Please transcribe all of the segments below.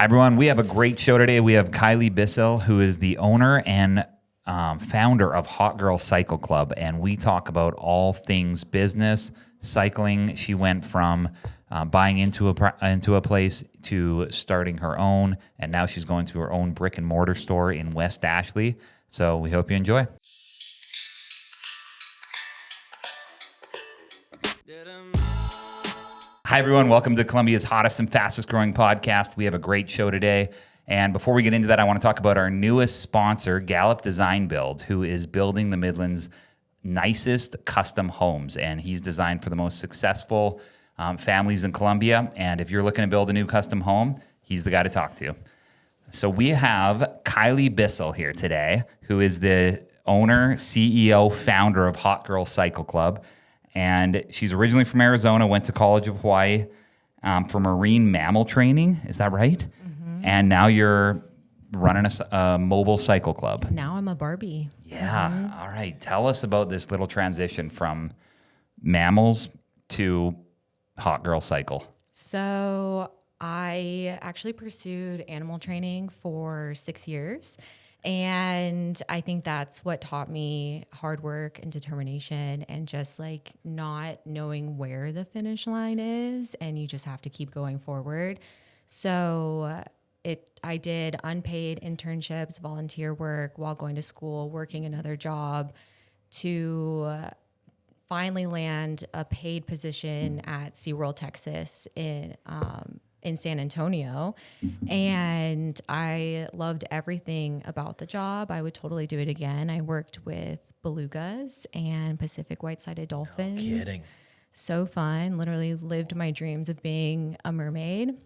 Hi, everyone. We have a great show today. We have Kylie Bissell, who is the owner and founder of Hot Girl Cycle Club, and we talk about all things business, cycling. She went from buying into a place to starting her own, and now she's going to her own brick and mortar store in West Ashley. So we hope you enjoy. Hi, everyone. Welcome to Columbia's hottest and fastest growing podcast. We have a great show today. And before we get into that, I want to talk about our newest sponsor, Gallup Design Build, who is building the Midlands' nicest custom homes. And he's designed for the most successful families in Columbia. And if you're looking to build a new custom home, he's the guy to talk to. So we have Kylie Bissell here today, who is the owner, CEO, founder of Hot Girl Cycle Club. And she's originally from Arizona, went to College of Hawaii for marine mammal training. Is that right? Mm-hmm. And now you're running a mobile cycle club. Now I'm a Barbie. Yeah. Mm-hmm. All right. Tell us about this little transition from mammals to Hot Girl Cycle. So I actually pursued animal training for 6 years. And I think that's what taught me hard work and determination and just like not knowing where the finish line is, and you just have to keep going forward. So I did unpaid internships, volunteer work while going to school, working another job to finally land a paid position at SeaWorld, Texas in San Antonio. And I loved everything about the job. I would totally do it again. I worked with belugas and Pacific white-sided dolphins. No kidding. So fun. Literally lived my dreams of being a mermaid.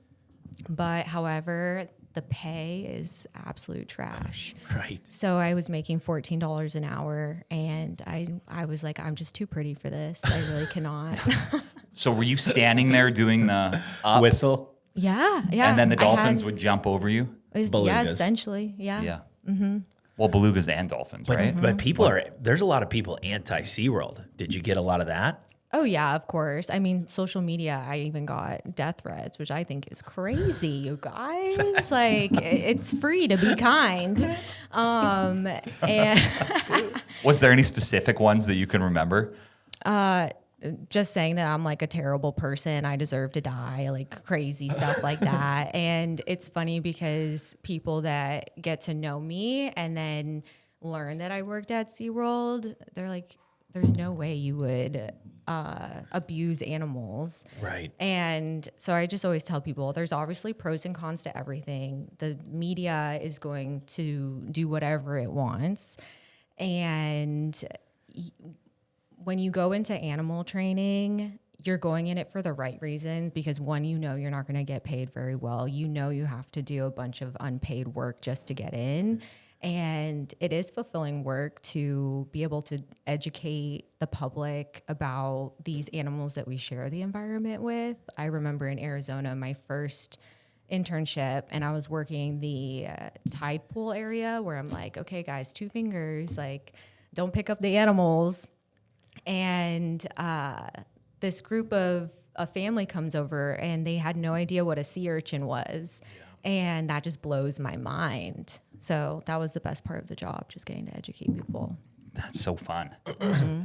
But however, the pay is absolute trash. Right. So I was making $14 an hour, and I was like, I'm just too pretty for this. I really cannot. So were you standing there doing the up? Whistle? Yeah. And then the dolphins would jump over you? Yeah, essentially. Yeah. Yeah. Mm-hmm. Well, belugas and dolphins, right? But there's a lot of people anti-SeaWorld. Did you get a lot of that? Oh, yeah, of course. I mean, social media, I even got death threats, which I think is crazy, you guys. It's free to be kind. And Was there any specific ones that you can remember? Just saying that I'm like a terrible person, I deserve to die, like crazy stuff like that. And it's funny because people that get to know me and then learn that I worked at SeaWorld, they're like, there's no way you would abuse animals. Right. And so I just always tell people there's obviously pros and cons to everything. The media is going to do whatever it wants. And when you go into animal training, you're going in it for the right reasons because one, you know you're not going to get paid very well. You know you have to do a bunch of unpaid work just to get in. And it is fulfilling work to be able to educate the public about these animals that we share the environment with. I remember in Arizona, my first internship, and I was working the tide pool area where I'm like, okay, guys, 2 fingers, like don't pick up the animals. And this group of a family comes over and they had no idea what a sea urchin was. Yeah. And that just blows my mind. So that was the best part of the job, just getting to educate people. That's so fun. Mm-hmm.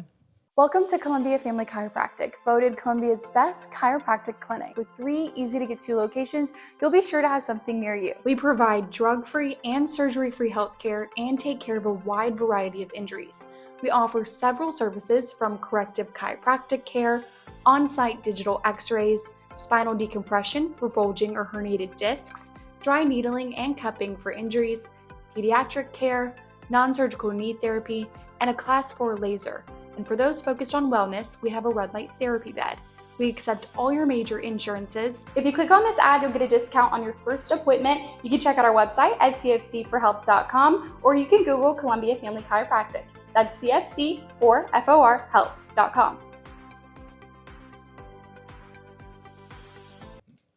Welcome to Columbia Family Chiropractic, voted Columbia's best chiropractic clinic. With 3 easy-to-get-to locations, you'll be sure to have something near you. We provide drug-free and surgery-free healthcare and take care of a wide variety of injuries. We offer several services from corrective chiropractic care, on-site digital x-rays, spinal decompression for bulging or herniated discs, dry needling and cupping for injuries, pediatric care, non-surgical knee therapy, and a Class 4 laser. And for those focused on wellness, we have a red light therapy bed. We accept all your major insurances. If you click on this ad, you'll get a discount on your first appointment. You can check out our website at cfc4health.com, or you can Google Columbia Family Chiropractic. That's cfc4health.com.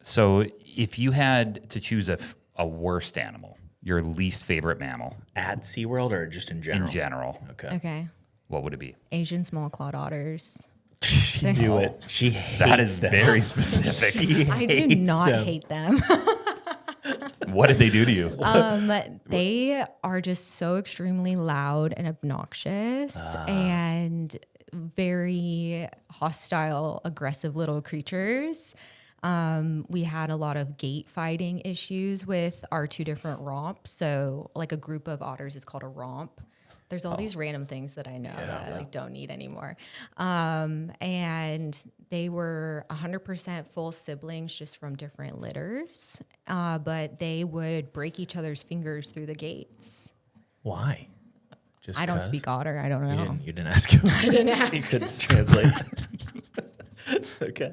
So if you had to choose a worst animal, your least favorite mammal. At SeaWorld or just in general? In general. Okay. What would it be? Asian small-clawed otters. She knew it. She hates That is them. very specific. I do not hate them. What did they do to you? They are just so extremely loud and obnoxious and very hostile, aggressive little creatures. We had a lot of gate fighting issues with our 2 different romps. So like a group of otters is called a romp. There's all these random things that I know that I like don't need anymore. And they were 100% full siblings just from different litters. But they would break each other's fingers through the gates. Why? Just I don't 'cause? speak otter. I don't know. You didn't ask him. I didn't He ask. couldn't translate. Okay.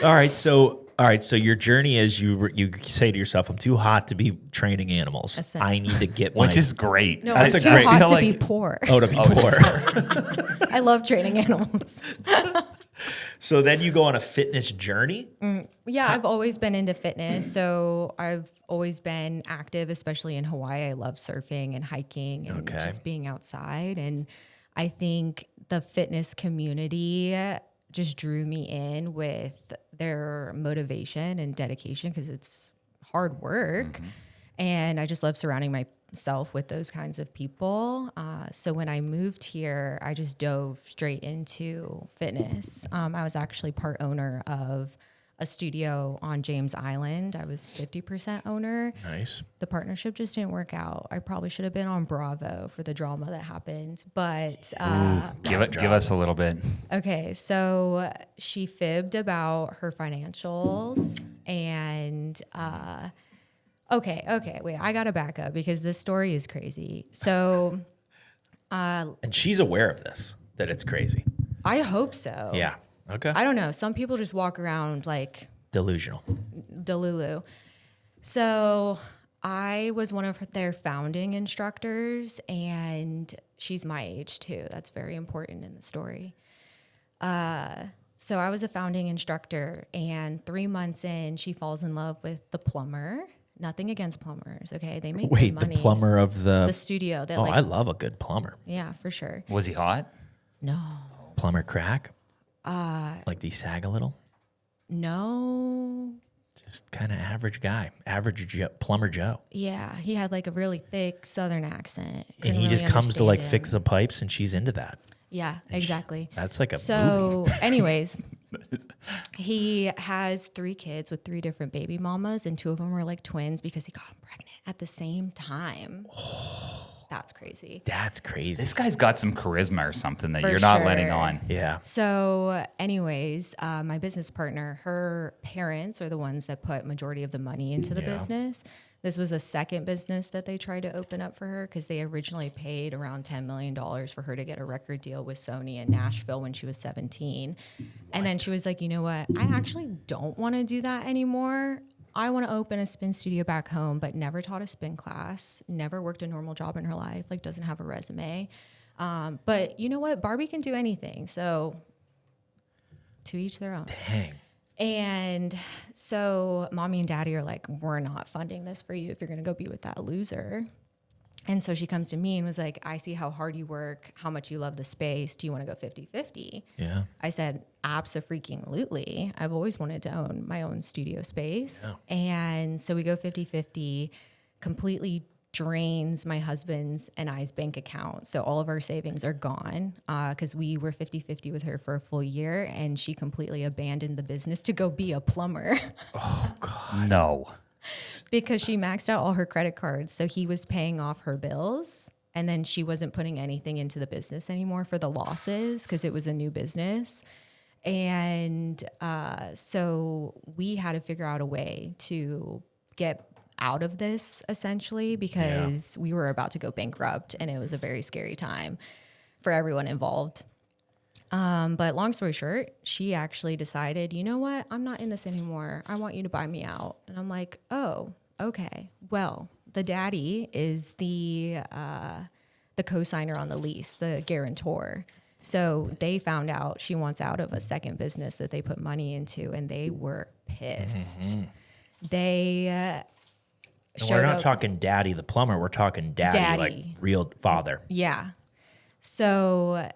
All right. So your journey is you say to yourself, I'm too hot to be training animals. That's it. I need to get my. Which is great. No, That's I'm a too great- hot I to feel be poor. Oh, to be poor. I love training animals. So then you go on a fitness journey. Yeah, I've always been into fitness. So I've always been active, especially in Hawaii. I love surfing and hiking and Okay. just being outside. And I think the fitness community just drew me in with their motivation and dedication because it's hard work. And I just love surrounding myself with those kinds of people. So when I moved here, I just dove straight into fitness. I was actually part owner of a studio on James Island. I was 50% owner. Nice. The partnership just didn't work out. I probably should have been on Bravo for the drama that happened. But Give us a little bit. okay, so she fibbed about her financials and okay, wait, I gotta back up because this story is crazy. So And she's aware of this, that it's crazy. I hope so. Yeah. Okay. I don't know. Some people just walk around like Delusional. Delulu. So I was one of their founding instructors, and she's my age too. That's very important in the story. So I was a founding instructor, and 3 months in, she falls in love with the plumber. Nothing against plumbers, okay? They make good Wait, money. the plumber of The studio. That I love a good plumber. yeah, for sure. Was he hot? No, Plumber crack. Like, do you sag a little? no. Just kind of average guy, plumber Joe. Yeah, he had like a really thick Southern accent. And Couldn't he really just comes to like understand fix him. the pipes, and she's into that. Yeah, exactly. That's like a movie. So, anyways, he has 3 kids with 3 different baby mamas, and 2 of them were like twins because he got them pregnant at the same time. That's crazy. That's crazy. This guy's got some charisma or something that For you're not sure. letting on. Yeah. So, anyways, my business partner, her parents are the ones that put majority of the money into the business. This was a second business that they tried to open up for her because they originally paid around $10 million for her to get a record deal with Sony in Nashville when she was 17. And then she was like, you know what? I actually don't want to do that anymore. I want to open a spin studio back home, but never taught a spin class, never worked a normal job in her life, like doesn't have a resume. But you know what? Barbie can do anything. So to each their own. Dang. And so mommy and daddy are like, we're not funding this for you if you're going to go be with that loser. And so she comes to me and was like, I see how hard you work, how much you love the space. Do you want to go 50-50? Yeah. I said, abso-freaking-lutely. I've always wanted to own my own studio space. Yeah. And so we go 50-50, completely drains my husband's and I's bank account. So all of our savings are gone because we were 50-50 with her for a full year, and she completely abandoned the business to go be a plumber No. because she maxed out all her credit cards. So he was paying off her bills, and then she wasn't putting anything into the business anymore for the losses because it was a new business. And so we had to figure out a way to get out of this essentially because we were about to go bankrupt, and it was a very scary time for everyone involved. But long story short, she actually decided, you know what? I'm not in this anymore. I want you to buy me out. And I'm like, oh, okay. Well, the daddy is the co-signer on the lease, the guarantor. So they found out she wants out of a second business that they put money into, and they were pissed. They And we're not talking daddy the plumber. We're talking daddy, like real father. Yeah. So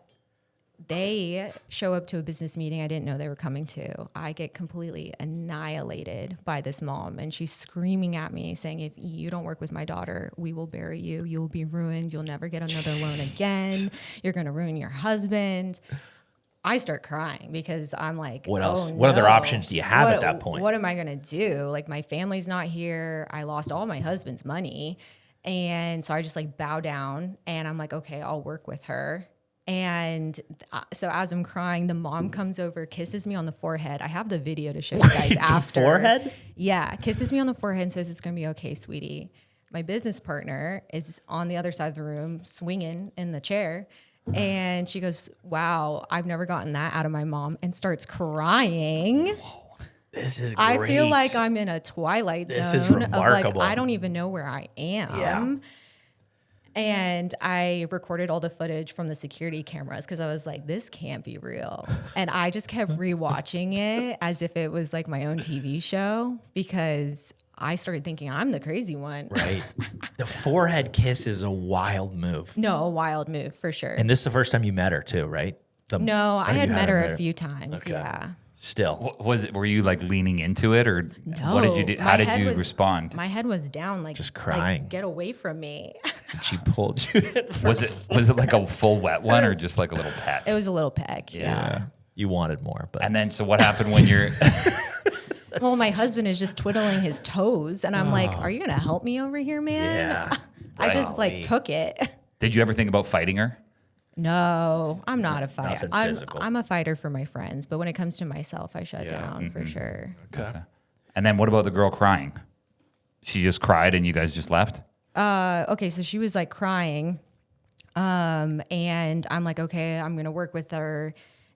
they show up to a business meeting I didn't know they were coming to. I get completely annihilated by this mom, and she's screaming at me saying, if you don't work with my daughter, we will bury you. You'll be ruined. You'll never get another loan again. You're going to ruin your husband. I start crying because I'm like, what else? Oh, what other no. options do you have at that point? What am I going to do? Like, my family's not here. I lost all my husband's money. And so I just like bow down and I'm like, okay, I'll work with her. And so as I'm crying, the mom comes over, kisses me on the forehead. I have the video to show you guys after. Forehead? Yeah, kisses me on the forehead and says, it's going to be okay, sweetie. My business partner is on the other side of the room swinging in the chair. And she goes, wow, I've never gotten that out of my mom, and starts crying. This is great. I feel like I'm in a twilight zone. This is Of remarkable. like, I don't even know where I am. Yeah. And I recorded all the footage from the security cameras because I was like, this can't be real. And I just kept rewatching it as if it was like my own TV show, because I started thinking I'm the crazy one. Right. The forehead kiss is a wild move. No, a wild move for sure. And this is the first time you met her too, right? No, I had you met her hadn't a few times. Okay. Yeah. Still. Were you like leaning into it, or No, what did you do? my How did head you was- respond? My head was down, like Just crying. Like, get away from me. She pulled you in. Was it like a full wet one or just like a little peck? It was a little peck. Yeah. You wanted more, but And then, so what happened when you're? Well, my husband is just twiddling his toes, and I'm like, "Are you gonna help me over here, man?" yeah. I just Golly. like took it. Did you ever think about fighting her? No, I'm not a fighter. Nothing physical. I'm a fighter for my friends, but when it comes to myself, I shut down for sure. Okay. And then what about the girl crying? She just cried and you guys just left? Okay, so she was like crying, and I'm like, okay, I'm gonna work with her.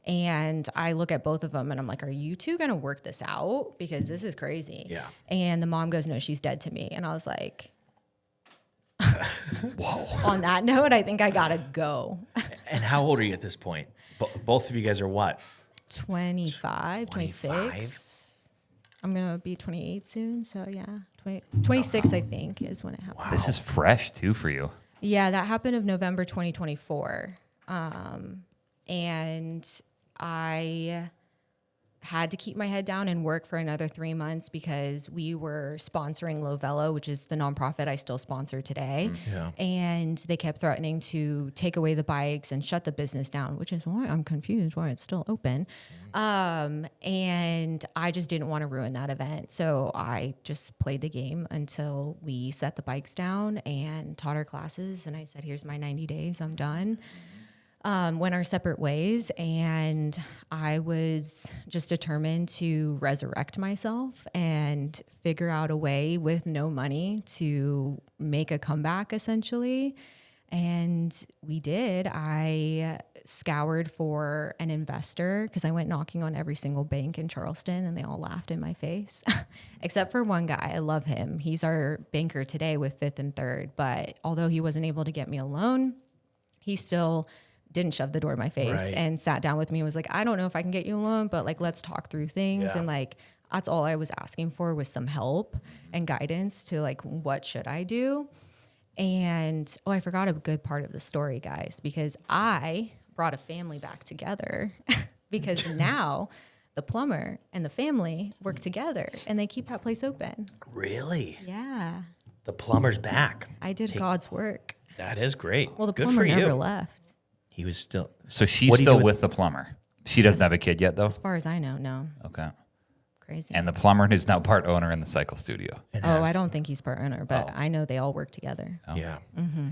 And I look at both of them and I'm like, are you two gonna work this out? Because this is crazy. Yeah. And the mom goes, no, she's dead to me. And I was like, whoa. On that note, I think I gotta go. And how old are you at this point? Both of you guys are what? 25, 25? 26. I'm gonna be 28 soon. So yeah, 26, I think, is when it happened. This is fresh too for you. Yeah, that happened of November 2024. And I had to keep my head down and work for another 3 months because we were sponsoring Lovella, which is the nonprofit I still sponsor today. Yeah. And they kept threatening to take away the bikes and shut the business down, which is why I'm confused why it's still open. And I just didn't want to ruin that event. So I just played the game until we set the bikes down and taught our classes. And I said, here's my 90 days, I'm done. Went our separate ways, and I was just determined to resurrect myself and figure out a way with no money to make a comeback, essentially. And we did. I scoured for an investor because I went knocking on every single bank in Charleston, and they all laughed in my face, except for one guy. I love him. He's our banker today with Fifth and Third, but although he wasn't able to get me a loan, he still didn't shove the door in my face Right. and sat down with me and was like, I don't know if I can get you a loan, but like, let's talk through things. Yeah. And like, that's all I was asking for was some help and guidance to like, what should I do? And, I forgot a good part of the story, guys, because I brought a family back together because now the plumber and the family work together and they keep that place open. Really? Yeah. The plumber's back. I did God's work. That is great. Well, the Good plumber for you. never left. He was still. So she's What do you still do with the plumber. She doesn't have a kid yet, though? As far as I know, no. Okay. Crazy. And the plumber is now part owner in the cycle studio. and Oh, has- I don't think he's part owner, but I know they all work together. Yeah. Mm-hmm.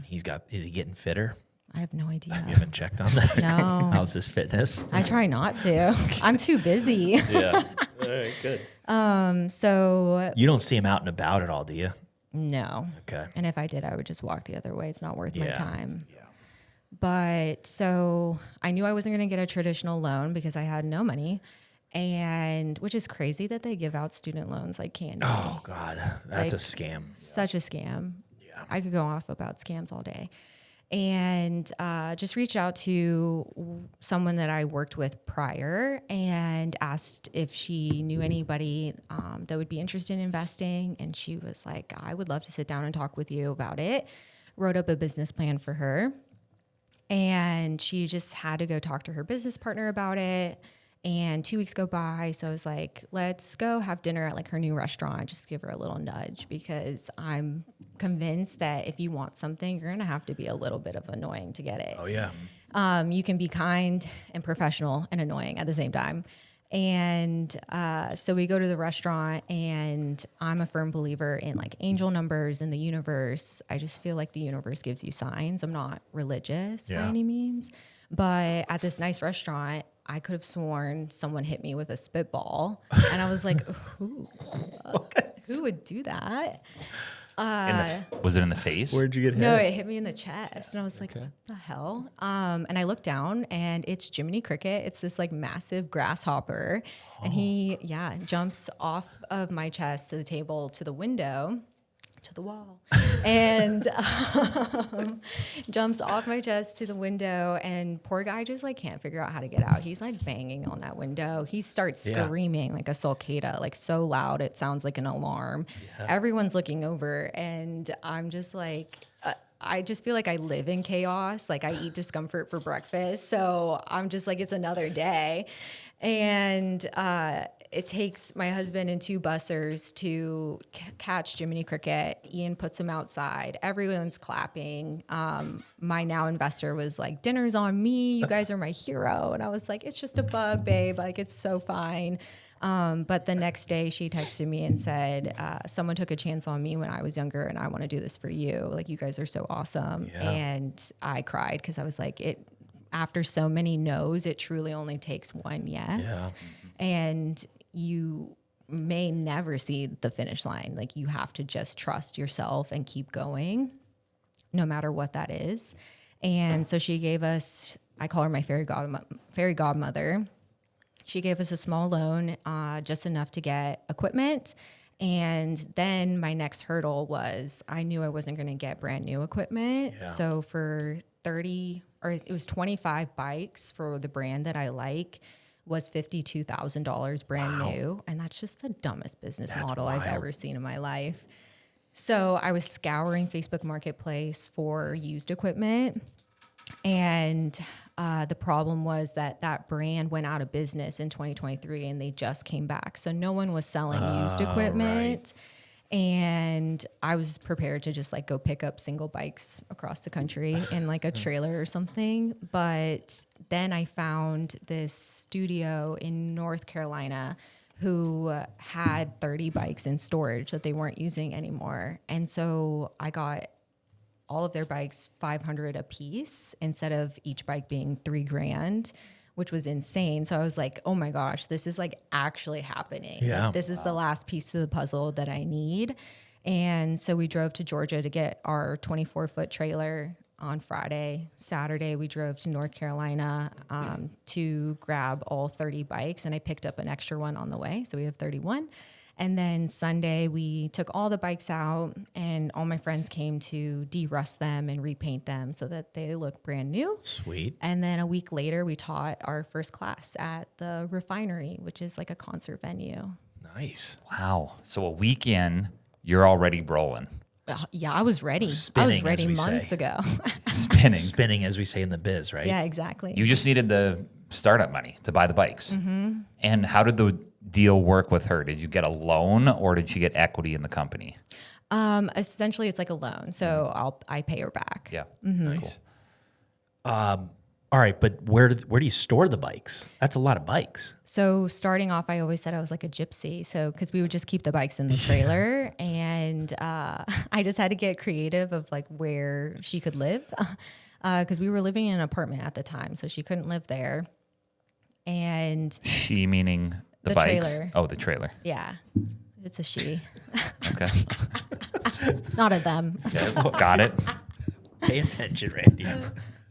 Is he getting fitter? I have no idea. You haven't checked on that? No. How's his fitness? I try not to. I'm too busy. Yeah. All right, good. So You don't see him out and about at all, do you? no. Okay. And if I did, I would just walk the other way. It's not worth my Yeah. time. Yeah. But so I knew I wasn't going to get a traditional loan because I had no money. And which is crazy that they give out student loans like candy. Oh, God. That's a Like- scam. Such a scam. Yeah. I could go off about scams all day. And just reached out to someone that I worked with prior and asked if she knew anybody that would be interested in investing. And she was like, I would love to sit down and talk with you about it. Wrote up a business plan for her. And she just had to go talk to her business partner about it. And 2 weeks go by. So I was like, let's go have dinner at like her new restaurant. Just give her a little nudge, because I'm convinced that if you want something, you're going to have to be a little bit of annoying to get it. Oh, yeah. You can be kind and professional and annoying at the same time. And so we go to the restaurant, and I'm a firm believer in like angel numbers and the universe. I just feel like the universe gives you signs. I'm not religious by any means, but at this nice restaurant, I could have sworn someone hit me with a spitball, and I was like, who would do that? Was it in the face? Where'd you get hit? No, it hit me in the chest, and I was like, what the hell? And I looked down, and it's Jiminy Cricket. It's this like massive grasshopper, and he jumps off of my chest to the table, to the window, to the wall, and jumps off my chest to the window, and poor guy just like can't figure out how to get out. He's like banging on that window. He starts screaming like a sulcata, like so loud it sounds like an alarm. Everyone's looking over, and I'm just like, I just feel like I live in chaos. Like I eat discomfort for breakfast, so I'm just like, it's another day. And it takes my husband and 2 bussers to catch Jiminy Cricket. Ian puts him outside. Everyone's clapping. My now investor was like, dinner's on me. You guys are my hero. And I was like, it's just a bug, babe. Like, it's so fine. But the next day she texted me and said, someone took a chance on me when I was younger, and I want to do this for you. Like, you guys are so awesome. And I cried, because I was like, after so many no's, it truly only takes one yes. And you may never see the finish line. Like, you have to just trust yourself and keep going, no matter what that is. And so she gave us, I call her my fairy godmother. She gave us a small loan, just enough to get equipment. And then my next hurdle was, I knew I wasn't going to get brand new equipment. So for 25 bikes for the brand that I like, was $52,000 brand new. And that's just the dumbest business model I've ever seen in my life. So I was scouring Facebook Marketplace for used equipment. And the problem was that brand went out of business in 2023, and they just came back. So no one was selling used equipment. And I was prepared to just like go pick up single bikes across the country in like a trailer or something. But then I found this studio in North Carolina who had 30 bikes in storage that they weren't using anymore. And so I got all of their bikes $500 a piece instead of each bike being $3,000, which was insane. So I was like, oh my gosh, this is like actually happening. Yeah. Like, this is the last piece to the puzzle that I need. And so we drove to Georgia to get our 24-foot trailer on Friday. Saturday, we drove to North Carolina to grab all 30 bikes, and I picked up an extra one on the way. So we have 31. And then Sunday, we took all the bikes out, and all my friends came to de-rust them and repaint them so that they look brand new. Sweet. And then a week later, we taught our first class at the Refinery, which is like a concert venue. Nice. Wow. So a week in, you're already rolling. Yeah, I was ready. Spinning, I was ready as we months say. ago. Spinning. Spinning, as we say in the biz, right? Yeah, exactly. You just needed the startup money to buy the bikes. And how did the deal work with her? Did you get a loan, or did she get equity in the company? Essentially, it's like a loan. So I pay her back. Yeah. Nice. All right, but where do you store the bikes? That's a lot of bikes. So starting off, I always said I was like a gypsy. So because we would just keep the bikes in the trailer, and I just had to get creative of like where she could live, because we were living in an apartment at the time, so she couldn't live there. And She meaning the The bikes? trailer. Oh, the trailer. yeah, it's a she, Okay. not a them. Okay, got it. Pay attention, Randy.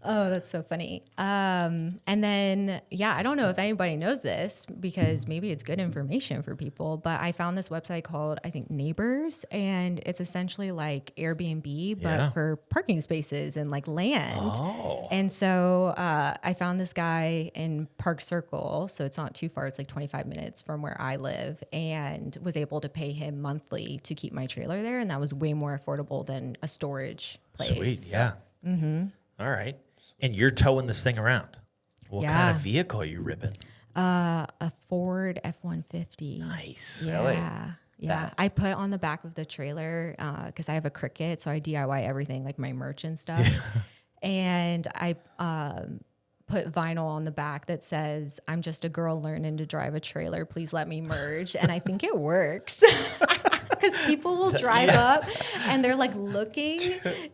Oh, that's so funny. And then, I don't know if anybody knows this, because maybe it's good information for people, but I found this website called, I think, Neighbors, and it's essentially like Airbnb, but for parking spaces and like land. Oh. And so I found this guy in Park Circle, so it's not too far. It's like 25 minutes from where I live, and was able to pay him monthly to keep my trailer there, and that was way more affordable than a storage place. Sweet, yeah. Mm-hmm. All right. And you're towing this thing around. What kind Yeah. of vehicle are you ripping? A Ford F-150. Nice. Yeah. Yeah. I put on the back of the trailer because I have a Cricut, so I DIY everything, like my merch and stuff. And I put vinyl on the back that says, "I'm just a girl learning to drive a trailer. Please let me merge." And I think it works. Because people will drive up and they're like looking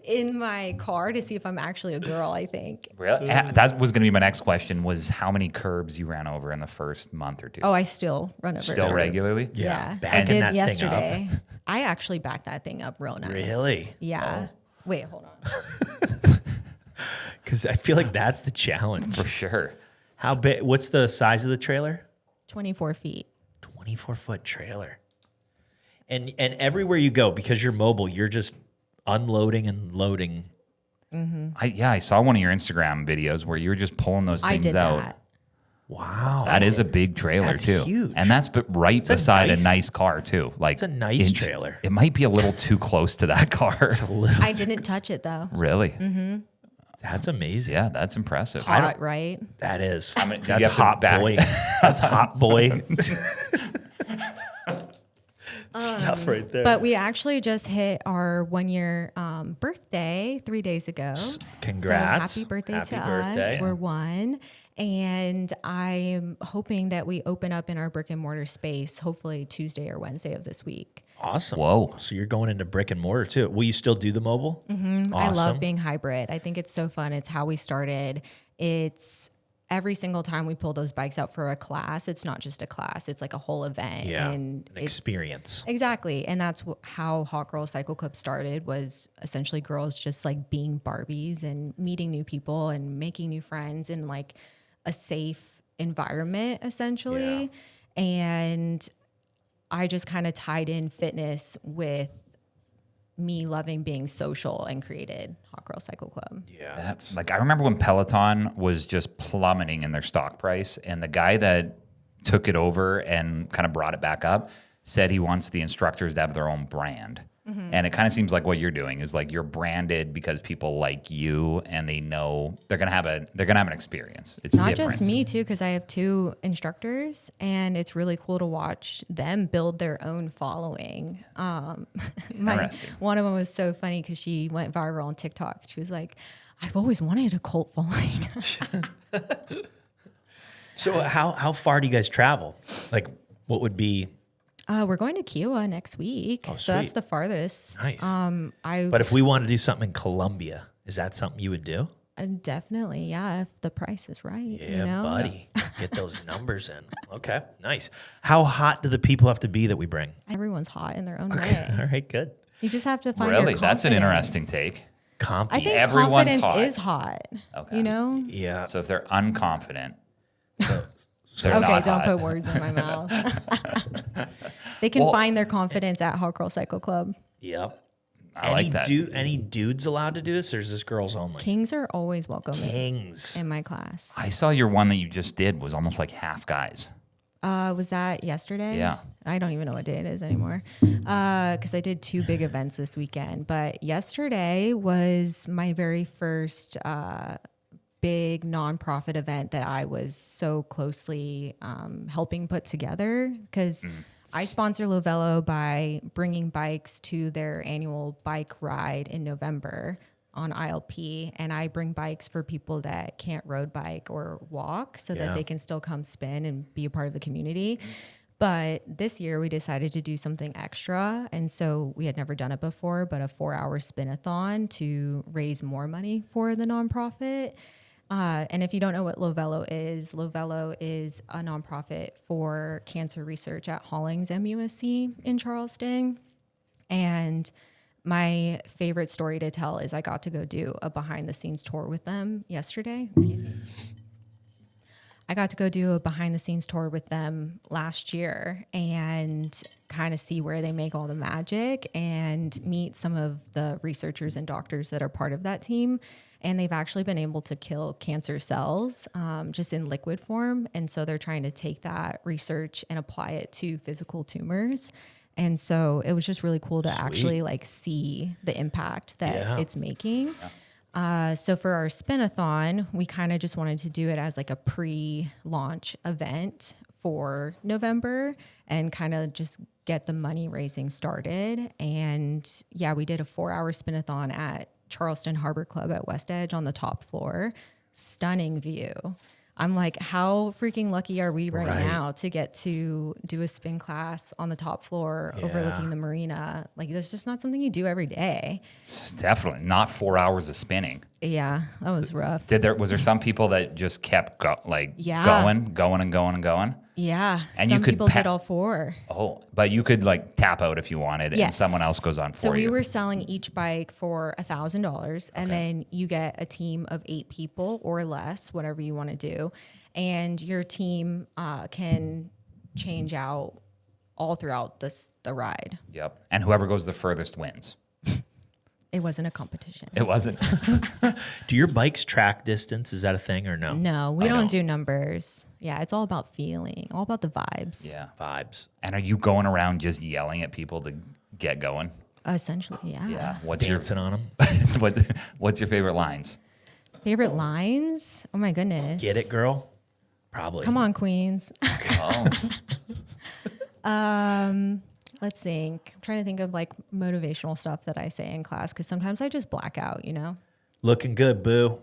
in my car to see if I'm actually a girl, I think. Really? That was going to be my next question, was how many curbs you ran over in the first month or two? Oh, I still run over Still curbs. regularly? Yeah. I Backing did that thing yesterday. I actually backed that thing up real nice. Really? Yeah. Wait, hold on. Because I feel like that's the challenge. For sure. How big? What's the size of the trailer? 24 feet. 24-foot trailer. And everywhere you go, because you're mobile, you're just unloading and loading. I saw one of your Instagram videos where you were just pulling those I things did out. that. Wow. That is a big trailer That's too. huge. And that's right a beside nice- a nice car too. Like It's a nice trailer. It might be a little too close to that car. I didn't touch it though. Really? That's amazing. Yeah, that's impressive. Hot, right? That is. mean, did you That's have to hot back- boy. That's hot boy. Stuff right there. But we actually just hit our 1 year birthday 3 days ago. Congrats. So happy birthday Happy to birthday. us. We're one. And I'm hoping that we open up in our brick and mortar space, hopefully Tuesday or Wednesday of this week. Awesome. Whoa. So you're going into brick and mortar too. Will you still do the mobile? Awesome. I love being hybrid. I think it's so fun. It's how we started. It's every single time we pull those bikes out for a class, it's not just a class, it's like a whole event. Yeah, and an experience. Exactly. And that's how Hot Girl Cycle Club started, was essentially girls just like being Barbies and meeting new people and making new friends in like a safe environment, essentially. And I just kind of tied in fitness with me loving being social and created Hot Girl Cycle Club. Yeah. Like I remember when Peloton was just plummeting in their stock price, and the guy that took it over and kind of brought it back up said he wants the instructors to have their own brand. And it kind of seems like what you're doing is like you're branded because people like you and they know they're gonna have an experience. It's Not different. just me too, because I have 2 instructors, and it's really cool to watch them build their own following. Interesting. One of them was so funny because she went viral on TikTok. She was like, "I've always wanted a cult following." So how far do you guys travel? Like what would be We're going to Kiowa next week, so that's sweet. the farthest. nice? I But if we want to do something in Colombia, is that something you would do? definitely, yeah, if the price is right. Yeah, you know? buddy. Get those numbers in. Okay, nice. How hot do the people have to be that we bring? Everyone's hot in their own way. All right, good. You just have to find Really, your that's an confidence. interesting take. Comfy. I think Everyone's confidence hot. is hot. Okay. You know? yeah. So if they're unconfident, they're Okay, not don't hot. put words in my mouth. They can Well- find their confidence at Hot Girl Cycle Club. Yep. I like that. Any dudes allowed to do this, or is this girls only? Kings are always welcome Kings. in my class. I saw your one that you just did was almost like half guys. Was that yesterday? Yeah. I don't even know what day it is anymore. Because I did 2 big events this weekend. But yesterday was my very first big nonprofit event that I was so closely helping put together. Because I sponsor Lovello by bringing bikes to their annual bike ride in November on ILP, and I bring bikes for people that can't road bike or walk so Yeah. that they can still come spin and be a part of the community. But this year we decided to do something extra, and so we had never done it before, but a 4-hour spin-a-thon to raise more money for the nonprofit. And if you don't know what Lovello is a nonprofit for cancer research at Hollings MUSC in Charleston. And my favorite story to tell is I got to go do a behind the scenes tour with them yesterday. Excuse me. I got to go do a behind the scenes tour with them last year and kind of see where they make all the magic and meet some of the researchers and doctors that are part of that team. And they've actually been able to kill cancer cells just in liquid form. And so they're trying to take that research and apply it to physical tumors. And so it was just really cool to actually like see the impact that Yeah. it's making. So for our spin-a-thon, we kind of just wanted to do it as like a pre-launch event for November and kind of just get the money raising started. And yeah, we did a 4-hour spin-a-thon at Charleston Harbor Club at West Edge on the top floor. Stunning view. I'm like, how freaking lucky are we right now to get to do a spin class on the top floor overlooking the marina? Like, that's just not something you do every day. Definitely not 4 hours of spinning. Yeah, that was rough. Was there some people that just kept going and going? Yeah, And some you could people did all 4. Oh, but you could like tap out if you wanted, and someone else goes on for you. So we were selling each bike for $1,000, and then you get a team of 8 people or less, whatever you want to do, and your team can change out all throughout the ride. Yep, and whoever goes the furthest wins. It wasn't a competition. It wasn't. Do your bikes track distance? Is that a thing or no? No, we don't do numbers. Yeah, it's all about feeling, all about the vibes. Yeah, Vibes. And are you going around just yelling at people to get going? Essentially, yeah. Yeah. What's Dancing on them. What's your favorite lines? Favorite lines? Oh my goodness. Get it, girl? Probably. Come on, Queens. Oh, Let's think. I'm trying to think of like motivational stuff that I say in class because sometimes I just black out, you know? Looking good, boo.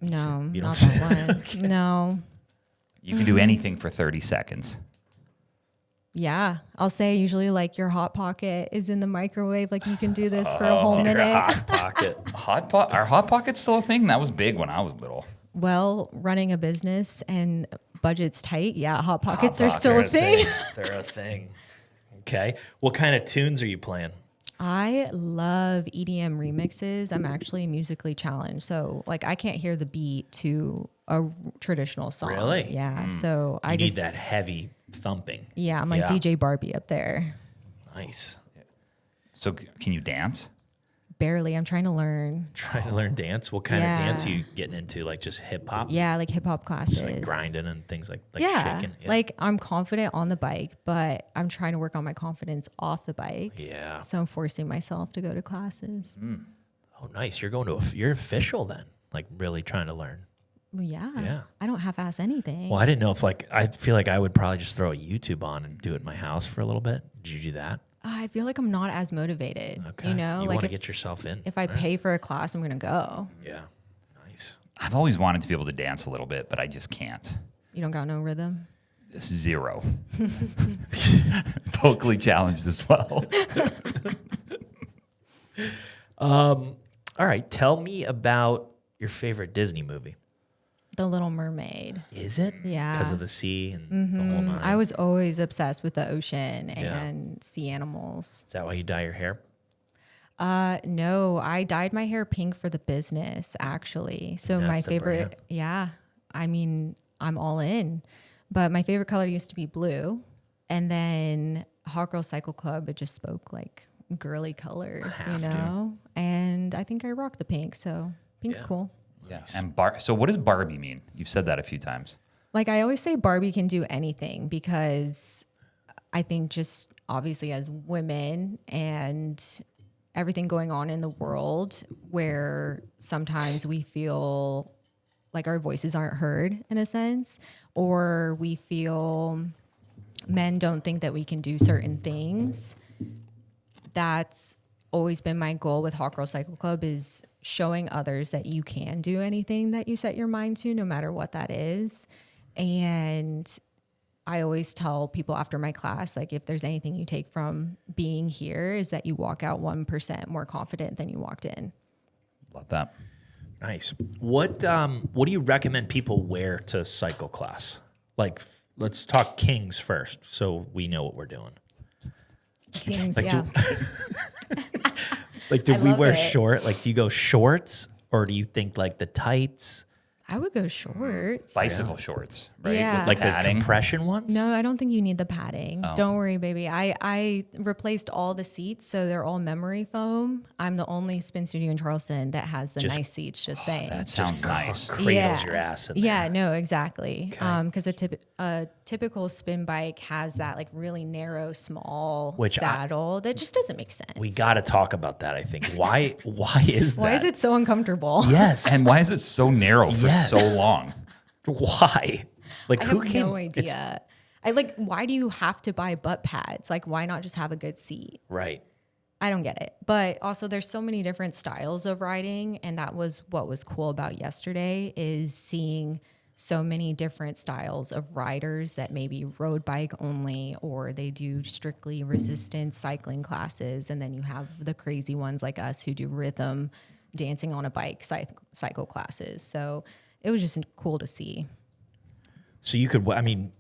No, You don't not say- that one. Okay. No. you can do anything for 30 seconds. Yeah. I'll say usually like your hot pocket is in the microwave. Like you can do this for a whole Your minute. hot pocket. Are hot pockets still a thing? That was big when I was little. Well, running a business and budget's tight. Yeah. Hot pockets are still a thing. They're a thing. Okay. What kind of tunes are you playing? I love EDM remixes. I'm actually musically challenged. So like I can't hear the beat to a traditional song. Really? Yeah. So I You just need that heavy thumping. Yeah, I'm like DJ Barbie up there. Nice. So can you dance? Barely. I'm trying to learn. Trying to learn dance. What kind of dance are you getting into? Like just hip hop? Yeah, like hip hop classes. Just like grinding and things like yeah. shaking. Yeah. Like I'm confident on the bike, but I'm trying to work on my confidence off the bike. Yeah. So I'm forcing myself to go to classes. Oh, nice. You're going to you're official then. Like really trying to learn. Well, yeah. Yeah. I don't half-ass anything. Well, I didn't know if I feel like I would probably just throw a YouTube on and do it in my house for a little bit. Did you do that? I feel like I'm not as motivated. Okay. You know, you like want to get yourself in. if I pay for a class, I'm going to go. Yeah. Nice. I've always wanted to be able to dance a little bit, but I just can't. You don't got no rhythm. 0. Vocally challenged as well. All right. Tell me about your favorite Disney movie. The Little Mermaid. Is it? Yeah. Because of the sea and the whole nine. I was always obsessed with the ocean Yeah. and sea animals. Is that why you dye your hair? No, I dyed my hair pink for the business, actually. So And my that's the favorite, brand. yeah, I mean, I'm all in. But my favorite color used to be blue. And then Hot Girl Cycle Club, it just spoke like girly colors, you Have to. know? And I think I rocked the pink. So pink's Yeah. cool. Yeah. And so what does Barbie mean? You've said that a few times. Like I always say, Barbie can do anything because I think just obviously as women and everything going on in the world where sometimes we feel like our voices aren't heard in a sense, or we feel men don't think that we can do certain things. That's always been my goal with Hot Girl Cycle Club is showing others that you can do anything that you set your mind to, no matter what that is. And I always tell people after my class, like if there's anything you take from being here is that you walk out 1% more confident than you walked in. Love that. Nice. What do you recommend people wear to cycle class? Like, let's talk Kings first, so we know what we're doing. Kings, Like, yeah. Like, do I we love wear it. short? Like, do you go shorts or do you think like the tights? I would go shorts. Bicycle shorts, right? Yeah. With Like the padding. compression ones? No, I don't think you need the padding. Oh. Don't worry, baby. I replaced all the seats, so they're all memory foam. I'm the only spin studio in Charleston that has the nice seats, just saying. That sounds nice. Cradles your ass in there. Yeah, no, exactly. Okay. Because a typical spin bike has that like really narrow, small Which saddle that just doesn't make sense. We got to talk about that, I think. Why is that? Why is it so uncomfortable? Yes. And why is it so narrow for Yes. so long? Why? Like I who have came? no idea. I like, why do you have to buy butt pads? Like, why not just have a good seat? Right. I don't get it. But also there's so many different styles of riding. And that was what was cool about yesterday is seeing so many different styles of riders that maybe road bike only, or they do strictly resistance cycling classes. And then you have the crazy ones like us who do rhythm dancing on a bike cycle classes. So it was just cool to see. So you could, I mean,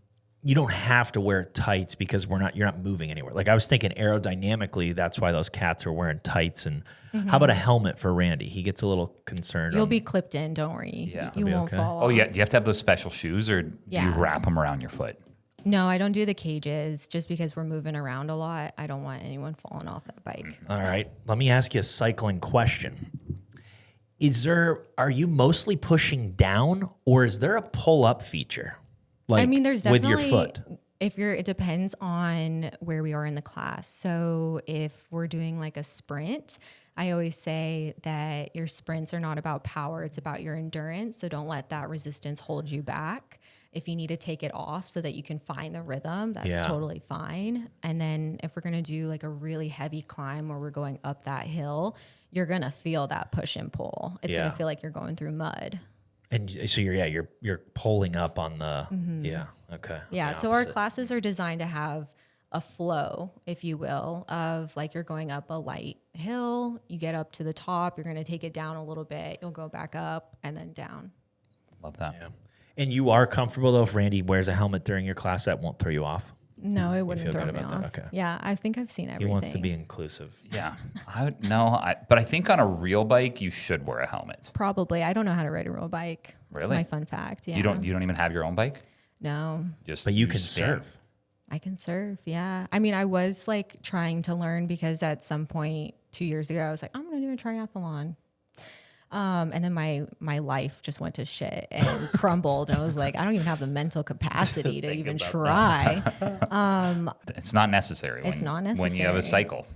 you don't have to wear tights because you're not moving anywhere. Like I was thinking aerodynamically, that's why those cats are wearing tights. And how about a helmet for Randy? He gets a little concerned. You'll be clipped in, don't worry. Yeah. You Be won't okay. fall Oh, off. yeah. Do you have to have those special shoes or do Yeah. you wrap them around your foot? No, I don't do the cages just because we're moving around a lot. I don't want anyone falling off that bike. All right. Let me ask you a cycling question. Are you mostly pushing down or is there a pull up feature? Like I mean, there's with definitely your foot. it depends on where we are in the class. So if we're doing like a sprint, I always say that your sprints are not about power, it's about your endurance. So don't let that resistance hold you back. If you need to take it off so that you can find the rhythm, that's totally fine. And then if we're going to do like a really heavy climb where we're going up that hill, you're going to feel that push and pull. It's going to feel like you're going through mud. And so you're pulling up on the, okay. Yeah. The So our opposite. classes are designed to have a flow, if you will, of like you're going up a light hill, you get up to the top, you're going to take it down a little bit, you'll go back up and then down. Love that. Yeah. And you are comfortable though if Randy wears a helmet during your class, that won't throw you off? No, it wouldn't feel throw good me about off. that? Okay. Yeah, I think I've seen He everything. wants to be inclusive. Yeah. But I think on a real bike, you should wear a helmet. Probably. I don't know how to ride a real bike. That's Really? my fun fact. Yeah. You don't even have your own bike? No. But you just can stand. surf. I can surf, yeah. I mean, I was like trying to learn because at some point 2 years ago, I was like, I'm going to do a triathlon. And then my life just went to shit and crumbled. And I was like, I don't even have the mental capacity to even try. It's not necessary. It's not When you have a necessary. cycle.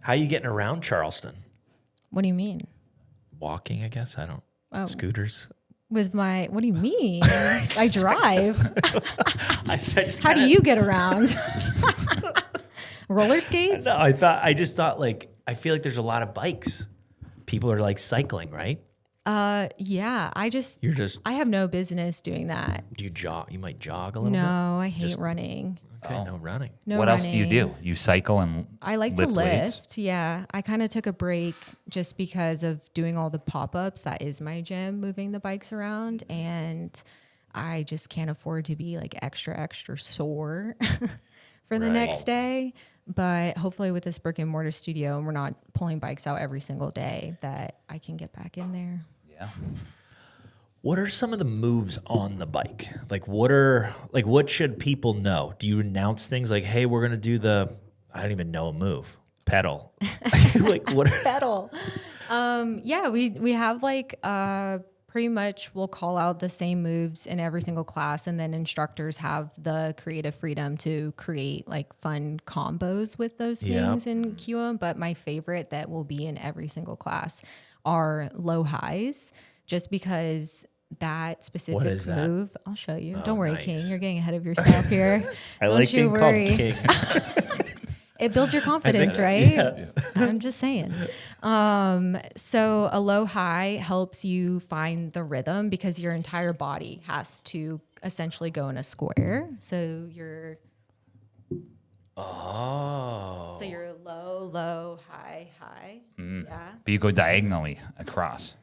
How you getting around Charleston? What do you mean? Walking, I guess. Scooters. With what do you mean? I drive. How do kinda- you get around? Roller skates? No, I just thought like, I feel like there's a lot of bikes. People are like cycling, right? Yeah. I have no business doing that. Do you jog? You might jog a little No, I hate running. bit. Okay, no running. No What else do you running. do? You cycle and I like to weights? lift. Yeah. I kind of took a break just because of doing all the pop-ups. That is my gym, moving the bikes around. And I just can't afford to be like extra sore for the Right. next day. But hopefully with this brick and mortar studio, and we're not pulling bikes out every single day, that I can get back in there. Yeah. What are some of the moves on the bike? What should people know? Do you announce things like, hey, we're going to do I don't even know a move, pedal. What are, Pedal. Yeah, we have like pretty much we'll call out the same moves in every single class, and then instructors have the creative freedom to create like fun combos with those things and cue them. But my favorite that will be in every single class are low highs, just because that specific is that? move, I'll show you. Don't worry, nice. King. You're getting ahead of yourself here. I Don't like you being worry. called king. It builds your confidence, right? I'm just saying. So a low high helps you find the rhythm because your entire body has to essentially go in a square. So you're low, high. Yeah. But you go diagonally across.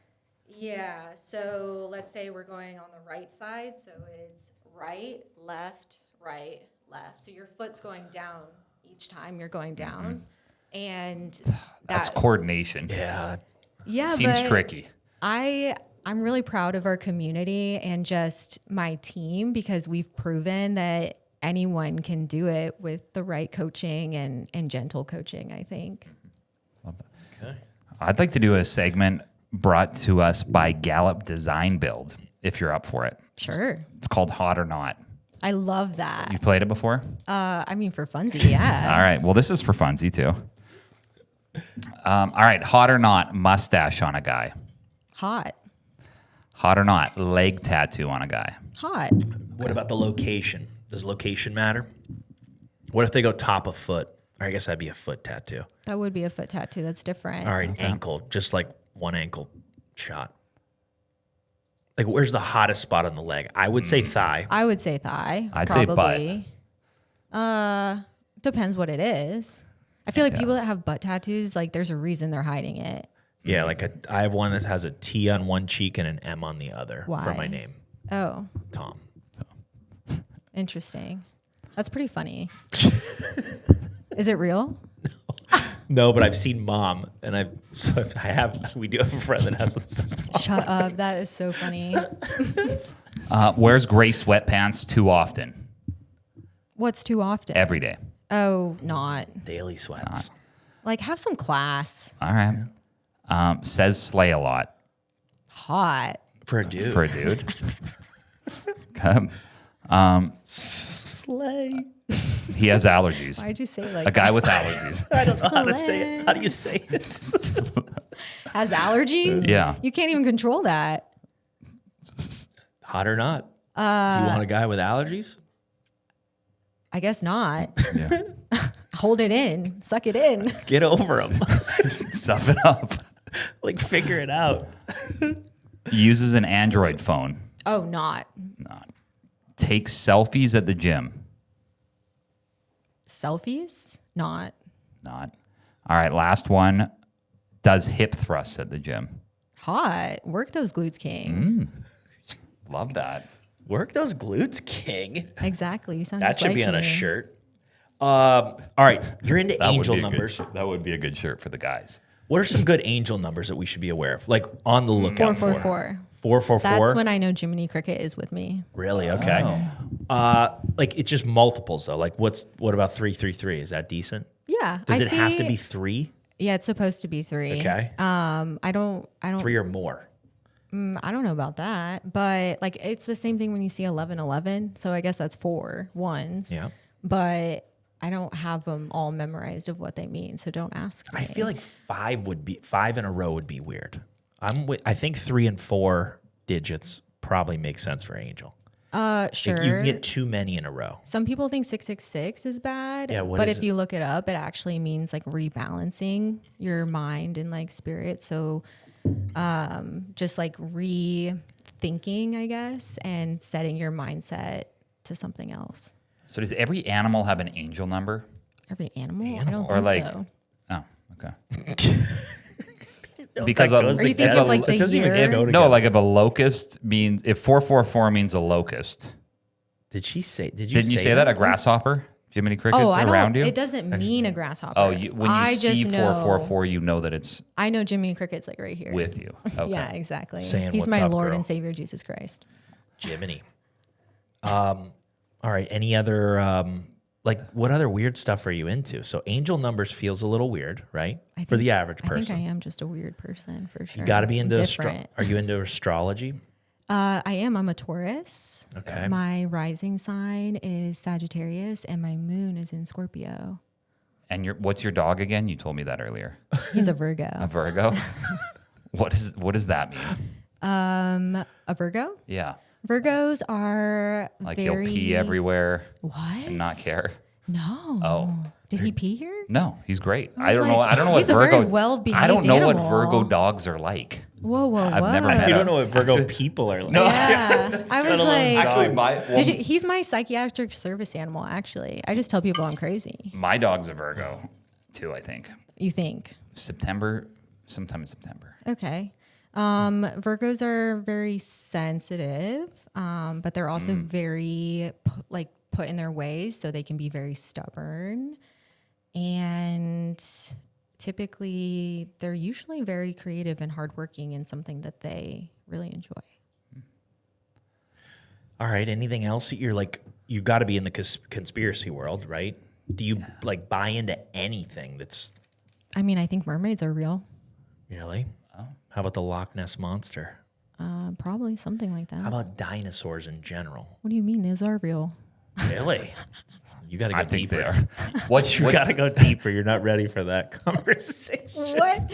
Yeah. So let's say we're going on the right side. So it's right, left. So your foot's going down each time you're going down. And That's coordination. Yeah. yeah, Seems but tricky. I I'm really proud of our community and just my team because we've proven that anyone can do it with the right coaching and gentle coaching, I think. Love that. Okay. I'd like to do a segment brought to us by Gallup Design Build, if you're up for it. Sure. It's called Hot or Not. I love that. You've played it before? I mean, for funsies, yeah. All right. Well, this is for funsy, too. All right. Hot or not, mustache on a guy. Hot. Hot or not, leg tattoo on a guy. Hot. What about the location? Does location matter? What if they go top of foot? Or I guess that'd be a foot tattoo. That would be a foot tattoo. That's different. All right, ankle, just like one ankle shot. Like, where's the hottest spot on the leg? I would say thigh. I would say thigh. I'd say butt. probably. Depends what it is. I feel like people that have butt tattoos, like there's a reason they're hiding it. Yeah, like I have one that has a T on one cheek and an M on the other for Why? my name, Oh, Tom. interesting. That's pretty funny. Is it real? No, but I've seen mom, and we do have a friend that has one that says mom. Shut up. That is so funny. Wears gray sweatpants too often. What's too often? Every day. Oh, not. Daily sweats. Like, have some class. All right. Says slay a lot. Hot. For a dude. For a dude. Okay. Slay. He has allergies. Why'd you say like A guy with allergies. I don't know how to say it. How do you say it? has allergies? Yeah. You can't even control that. Hot or not? Do you want a guy with allergies? I guess not. Yeah. Hold it in. Suck it in. Get over them. Stuff it up. Like, figure it out. Uses an Android phone. Oh, not. Not. Takes selfies at the gym. Selfies? Not. Not. All right, last one. Does hip thrusts at the gym. Hot. Work those glutes, king. Love that. Work those glutes, king. Exactly. You sound That just should like be on a me. shirt. All right, you're into That would angel be a good- numbers. that would be a good shirt for the guys. What are some good angel numbers that we should be aware of? Like, on the lookout for? 444. 444? That's when I know Jiminy Cricket is with me. Really? Okay. Like, it's just multiples, though. Like, what about 333? Is that decent? Yeah. Does I it have to see- be 3? Yeah, it's supposed to be 3. Okay. I don't 3 or more. I don't know about that, but like it's the same thing when you see 1111. So I guess that's 4 ones. Yeah. But I don't have them all memorized of what they mean, so don't ask me. I feel like 5 in a row would be weird. I think 3 and 4 digits probably make sense for angel. Sure. Like, you can get too many in a row. Some people think 666 is bad. Yeah, what but is if it? you look it up, it actually means like rebalancing your mind and like spirit. So just like rethinking, I guess, and setting your mindset to something else. So does every animal have an angel number? Every animal? I don't Or think like, so. oh, okay. Because That of, goes Are you if thinking a- of like the it doesn't even year? go no, together. like if a locust means, if 444 means a locust, Did you didn't you say that? A grasshopper? Jiminy Crickets Oh, I around don't. you? It doesn't mean a grasshopper. Oh, when you I see just know. 444, you know that it's I know Jiminy Cricket's like right here. with you. Okay. Yeah, exactly. Saying, He's "What's my up, Lord girl?" and Savior Jesus Christ. Jiminy. All right. Any other like, what other weird stuff are you into? So angel numbers feels a little weird, right? For the average I person. think I am just a weird person for sure. You got to be into different. Are you into astrology? I am. I'm a Taurus. Okay. My rising sign is Sagittarius, and my moon is in Scorpio. And what's your dog again? You told me that earlier. He's a Virgo. A Virgo? What does that mean? A Virgo? Yeah. Virgos are Like very... he'll pee everywhere What? and not care. No. Oh. Did he pee here? No, he's great. I I was don't know. like, I don't know what he's a Virgo. very well-behaved I don't know what animal. Virgo dogs are like. Whoa, whoa, I've whoa. never met You a- don't know what Virgo people are like. No. Yeah. I was like... Actually, he's my psychiatric service animal, actually. I just tell people I'm crazy. my dog's a Virgo, too. I think You think? sometime in September. Okay. Virgos are very sensitive, but they're also very put in their ways, so they can be very stubborn. And typically they're usually very creative and hardworking in something that they really enjoy. All right. Anything else that you're like, you've got to be in the conspiracy world, right? Do you like buy into anything that's I mean, I think mermaids are real. really? Oh. How about the Loch Ness Monster? Probably something like that. How about dinosaurs in general? What do you mean? Those are real. Really? You got to go I think deeper. they are. What's You got to go deeper. You're not ready for that conversation. What?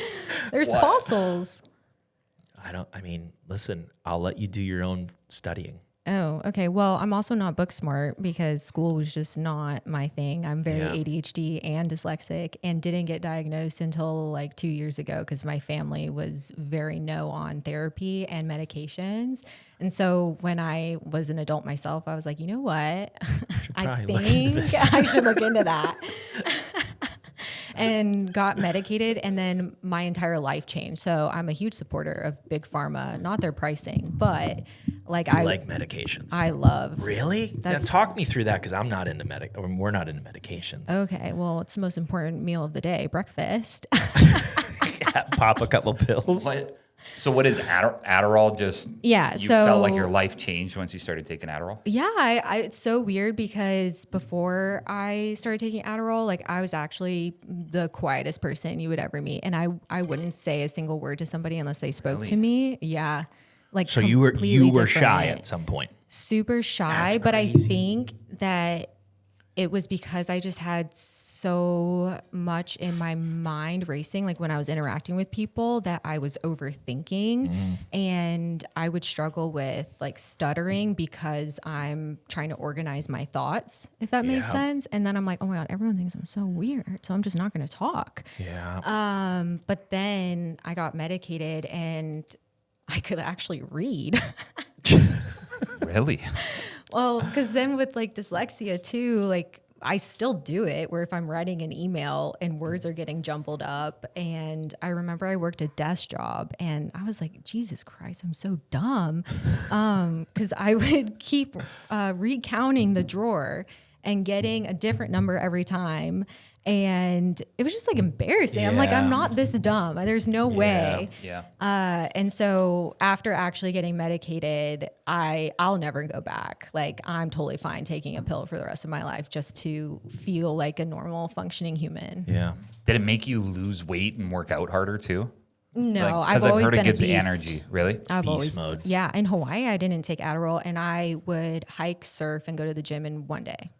There's fossils. I mean, listen, I'll let you do your own studying. Oh, okay. Well, I'm also not book smart because school was just not my thing. I'm very ADHD and dyslexic and didn't get diagnosed until like 2 years ago because my family was very no on therapy and medications. And so when I was an adult myself, I was like, you know what? I think I should look into that. And got medicated, and then my entire life changed. So I'm a huge supporter of big pharma, not their pricing, but I like medications. I love. Really? Now talk me through that because I'm not into we're not into medications. Okay, well, it's the most important meal of the day, breakfast. Pop a couple pills. So what is Adderall? Just you felt like your life changed once you started taking Adderall? Yeah, it's so weird because before I started taking Adderall, like I was actually the quietest person you would ever meet, and I wouldn't say a single word to somebody unless they spoke to me. Yeah, like so you were different. shy at some point. Super shy, That's but I crazy. think that it was because I just had so much in my mind racing, like when I was interacting with people, that I was overthinking and I would struggle with like stuttering because I'm trying to organize my thoughts, if that makes sense. And then I'm like, oh my God, everyone thinks I'm so weird. So I'm just not going to talk. Yeah. But then I got medicated and I could actually read. Really? Well, because then with like dyslexia too, like I still do it where if I'm writing an email and words are getting jumbled up. And I remember I worked a desk job and I was like, Jesus Christ, I'm so dumb. Because I would keep recounting the drawer and getting a different number every time. And it was just like embarrassing. I'm like, I'm not this dumb. There's no way. Yeah. And so after actually getting medicated, I'll never go back. Like I'm totally fine taking a pill for the rest of my life just to feel like a normal functioning human. Yeah. Did it make you lose weight and work out harder too? No, I've I've always heard been it gives a beast. energy. Really? I've Beast always mode. Yeah, in Hawaii I didn't take Adderall and I would hike, surf, and go to the gym in one day.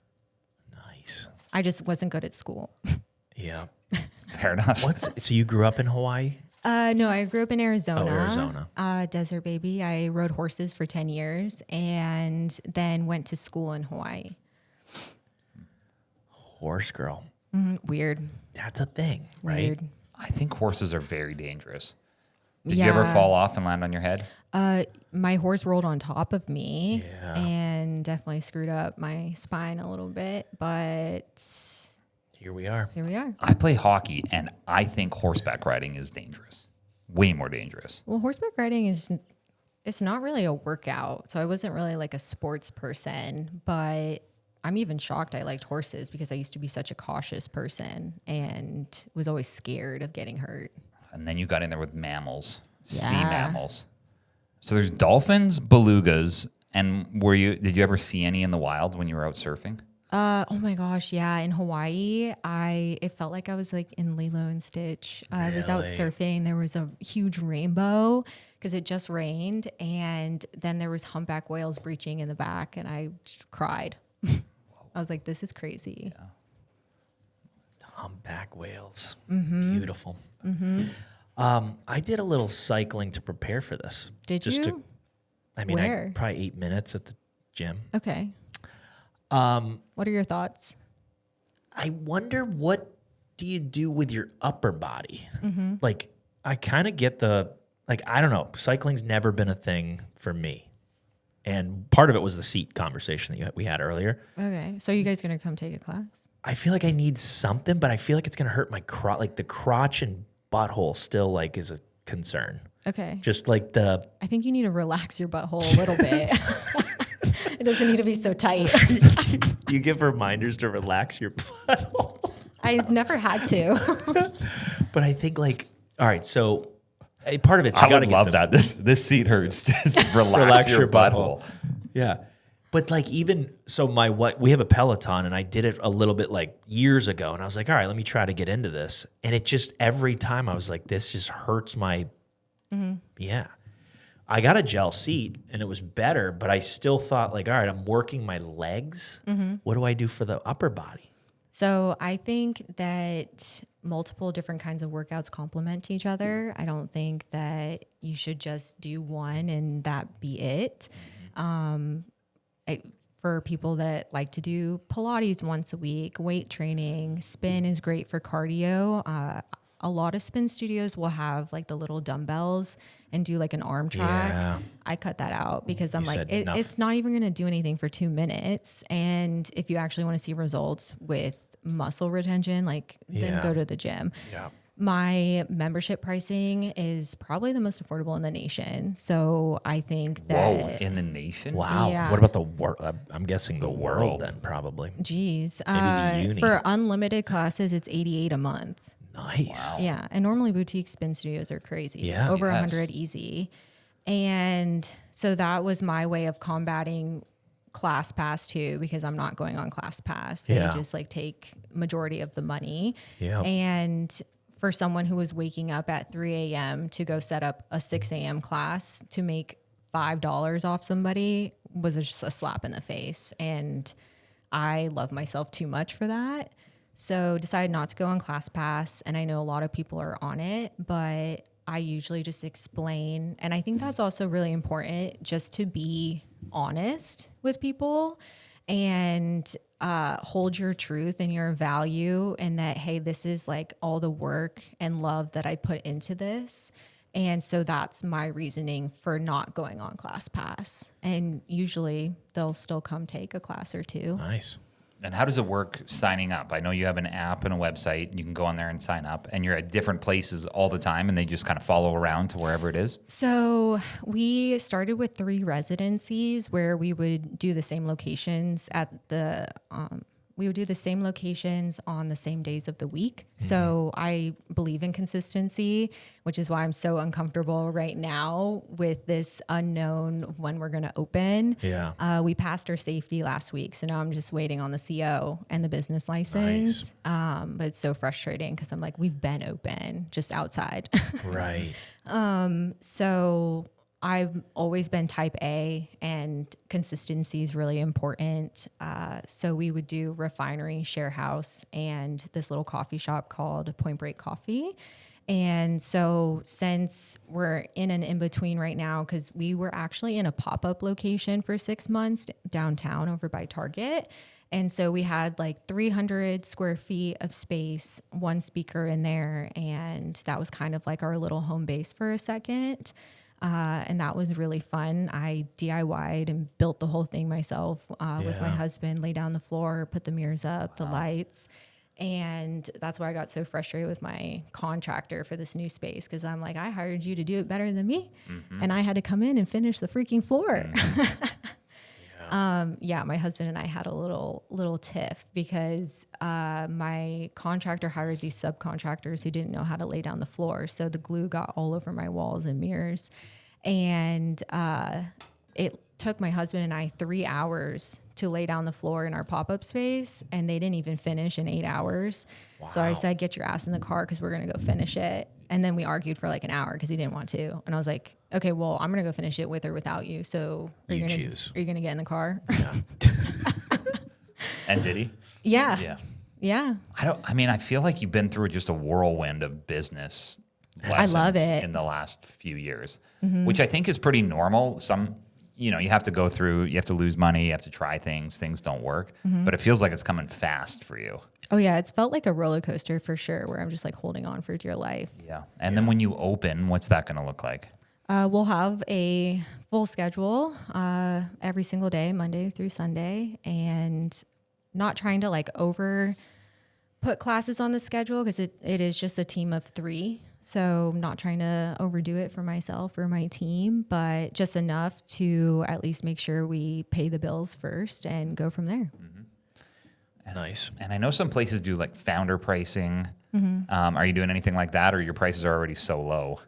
Nice. I just wasn't good at school. Yeah. Fair enough. So you grew up in Hawaii? No, I grew up in Arizona. Oh, Arizona. Desert baby. I rode horses for 10 years and then went to school in Hawaii. Horse girl. Weird. That's a thing, right? Weird. I think horses are very dangerous. Did you ever fall off and land on your head? My horse rolled on top of me and definitely screwed up my spine a little bit, but Here we are. here we are. I play hockey, and I think horseback riding is dangerous. Way more dangerous. Well, horseback riding it's not really a workout. So I wasn't really like a sports person, but I'm even shocked I liked horses because I used to be such a cautious person and was always scared of getting hurt. And then you got in there with mammals, sea Yeah. mammals. So there's dolphins, belugas, and did you ever see any in the wild when you were out surfing? Oh my gosh, yeah. In Hawaii, it felt like I was like in Lilo and Stitch. I was out Really? surfing. There was a huge rainbow because it just rained, and then there was humpback whales breaching in the back, and I just cried. I was like, "This is crazy." Yeah. Humpback whales. Beautiful. I did a little cycling to prepare for this. Did you? Where? Probably 8 minutes at the gym. Okay. What are your thoughts? I wonder, what do you do with your upper body? Like, I kind of get I don't know. Cycling's never been a thing for me. And part of it was the seat conversation that we had earlier. Okay. So you guys gonna come take a class? I feel like I need something, but I feel like it's going to hurt my crotch. Like the crotch and butthole still is a concern. Okay. Just like I think you need to relax your butthole a little bit. It doesn't need to be so tight. do you give reminders to relax your butthole? I've never had to. But I think like, all right, so part of it's you I would love that. This seat hurts. Just relax your butthole. Yeah. But like even so we have a Peloton and I did it a little bit like years ago and I was like, all right, let me try to get into this. And it just every time I was like, this just hurts my yeah. I got a gel seat and it was better, but I still thought like, all right, I'm working my legs. What do I do for the upper body? So I think that multiple different kinds of workouts complement each other. I don't think that you should just do one and that be it. For people that like to do Pilates once a week, weight training, spin is great for cardio. A lot of spin studios will have like the little dumbbells and do like an arm track. Yeah. I cut that out because I'm You like, said enough. it's not even going to do anything for 2 minutes. And if you actually want to see results with muscle retention, like then go to the gym. Yeah. My membership pricing is probably the most affordable in the nation. So I think that Whoa, in the nation? Wow. Yeah. What about the world? I'm guessing the world world. then probably. Geez. Maybe uni. For unlimited classes, it's $88 a month. Nice. Yeah. And normally boutique spin studios are crazy. Yeah. Over Yes. 100 easy. And so that was my way of combating Class Pass too, because I'm not going on Class Pass. They Yeah. just like take majority of the money. Yeah. And for someone who was waking up at 3 a.m. to go set up a 6 a.m. class to make $5 off somebody was just a slap in the face. And I love myself too much for that. So decided not to go on ClassPass. And I know a lot of people are on it, but I usually just explain. And I think that's also really important, just to be honest with people and hold your truth and your value, and that, hey, this is like all the work and love that I put into this. And so that's my reasoning for not going on ClassPass. And usually they'll still come take a class or two. Nice. And how does it work signing up? I know you have an app and a website. You can go on there and sign up, and you're at different places all the time, and they just kind of follow around to wherever it is. So we started with 3 residencies where we would do the same locations on the same days of the week. Mm-hmm. So I believe in consistency, which is why I'm so uncomfortable right now with this unknown when we're going to open. Yeah. We passed our safety last week, so now I'm just waiting on the CO and the business license. Nice. But it's so frustrating because I'm like, we've been open, just outside. Right. So I've always been type A, and consistency is really important. So we would do Refinery, Share House, and this little coffee shop called Point Break Coffee. And so since we're in an in-between right now, because we were actually in a pop-up location for 6 months downtown over by Target. And so we had like 300 square feet of space, 1 speaker in there. And that was kind of like our little home base for a second. And that was really fun. I DIY'd and built the whole thing myself with my husband, lay down the floor, put the mirrors up, the lights. And that's why I got so frustrated with my contractor for this new space, because I'm like, I hired you to do it better than me. Mm-hmm. And I had to come in and finish the freaking floor. Mm-hmm. My husband and I had a little tiff because my contractor hired these subcontractors who didn't know how to lay down the floor. So the glue got all over my walls and mirrors. And it took my husband and I 3 hours to lay down the floor in our pop-up space, and they didn't even finish in 8 hours. Wow. So I said, get your ass in the car because we're going to go finish it. And then we argued for like an hour because he didn't want to. And I was like, okay, well, I'm going to go finish it with or without you. So are you going to get in the car? Yeah. And did he? Yeah. Yeah. I feel like you've been through just a whirlwind of business lessons I love it. in the last few years, which I think is pretty normal. You have to go through, you have to lose money, you have to try things don't work, but it feels like it's coming fast for you. Oh yeah. It's felt like a roller coaster for sure, where I'm just like holding on for dear life. Yeah. And then when you open, what's that going to look like? We'll have a full schedule every single day, Monday through Sunday, and not trying to like put classes on the schedule because it is just a team of 3. So I'm not trying to overdo it for myself or my team, but just enough to at least make sure we pay the bills first and go from there. Nice. And I know some places do like founder pricing. Are you doing anything like that, or your prices are already so low?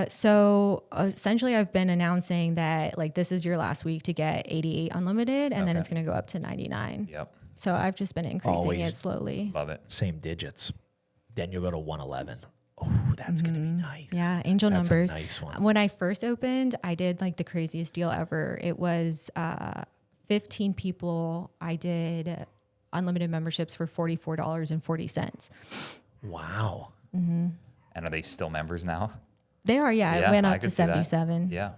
So essentially I've been announcing that like this is your last week to get 88 unlimited and then it's going to go up to 99. Yep. So I've just been increasing Always. it slowly. Love it. Same digits. Then you'll go to 111. Oh, that's going to be nice. Yeah, angel That's numbers. a nice one. When I first opened, I did like the craziest deal ever. It was 15 people. I did unlimited memberships for $44.40. Wow. And are they still members now? They are, yeah. Yeah, It went I up could to see that. 77. Yeah.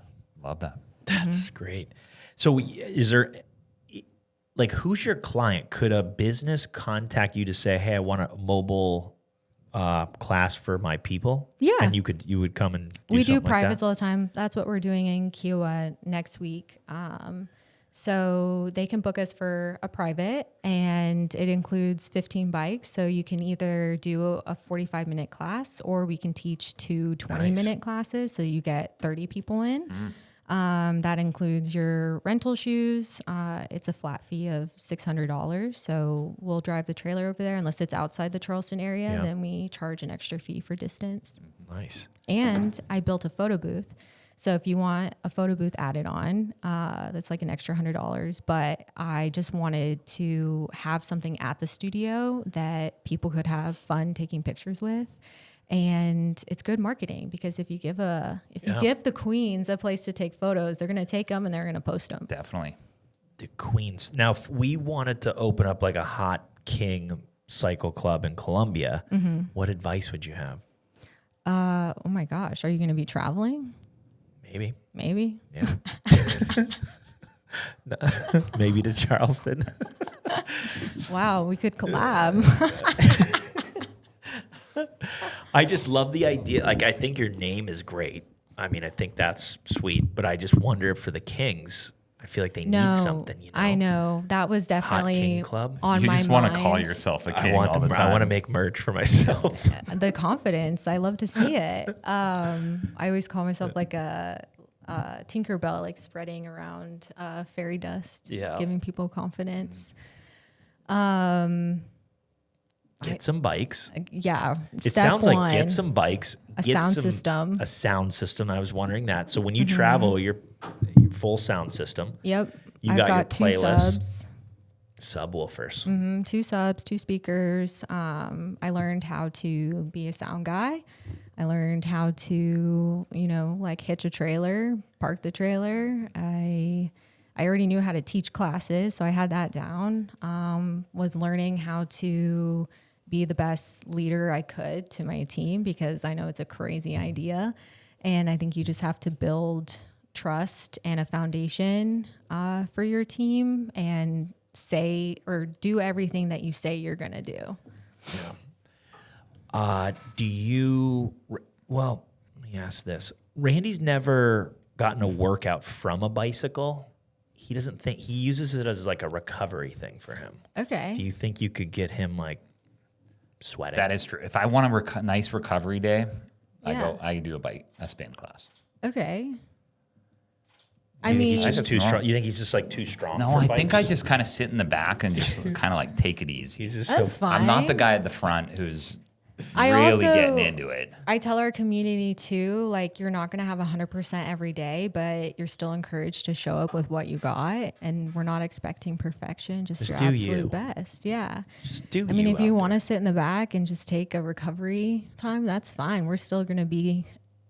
Love that. That's great. So is there, like, who's your client? Could a business contact you to say, hey, I want a mobile class for my people? Yeah. And you would come and We do something like privates that? all the time. That's what we're doing in Kiowa next week. So they can book us for a private, and it includes 15 bikes. So you can either do a 45-minute class, or we can teach two 20-minute classes. So you get 30 people in. That includes your rental shoes. It's a flat fee of $600. So we'll drive the trailer over there unless it's outside the Charleston area. Yeah. Then we charge an extra fee for distance. Nice. And I built a photo booth. So if you want a photo booth added on, that's like an extra $100. But I just wanted to have something at the studio that people could have fun taking pictures with. And it's good marketing, because if you give the queens a place to take photos, they're going to take them and they're going to post them. Definitely. The Queens. Now, if we wanted to open up like a Hot King cycle club in Columbia, what advice would you have? Oh my gosh. Are you going to be traveling? Maybe. Maybe. Yeah. Maybe to Charleston. Wow. We could collab. I just love the idea. Like, I think your name is great. I mean, I think that's sweet, but I just wonder for the Kings, I feel like they need something, you know? I know. That was Hot definitely King Club. on You my just mind. want to call yourself a king I want all the time. I want to make merch for myself. The confidence. I love to see it. I always call myself like a Tinkerbell, like spreading around fairy dust, giving people confidence. Get some bikes. Yeah. It Step sounds one, like get some bikes. Get sound some- system. A sound system. I was wondering that. So when you travel, your full sound system. Yep. You I've got your got two playlist. subs. Subwoofers. 2 subs, 2 speakers. I learned how to be a sound guy. I learned how to, like hitch a trailer, park the trailer. I already knew how to teach classes, so I had that down. Was learning how to be the best leader I could to my team, because I know it's a crazy idea. And I think you just have to build trust and a foundation for your team, and say or do everything that you say you're going to do. Well, let me ask this. Randy's never gotten a workout from a bicycle. He doesn't think, he uses it as like a recovery thing for him. Okay. Do you think you could get him like sweating? That is true. If I want a nice recovery day, Yeah. I do a spin class. Okay. You think he's I just just too know. strong? You think he's just like too strong? No, for I bikes? think I just kind of sit in the back and just kind of like take it easy. He's just That's so. fine. I'm not the guy at the front who's I really also- getting into it. I tell our community too, like you're not going to have 100% every day, but you're still encouraged to show up with what you got. And we're not expecting perfection, just your do absolute you. best. Yeah. Just do. I mean, if you out want there. to sit in the back and just take a recovery time, that's fine. We're still going to be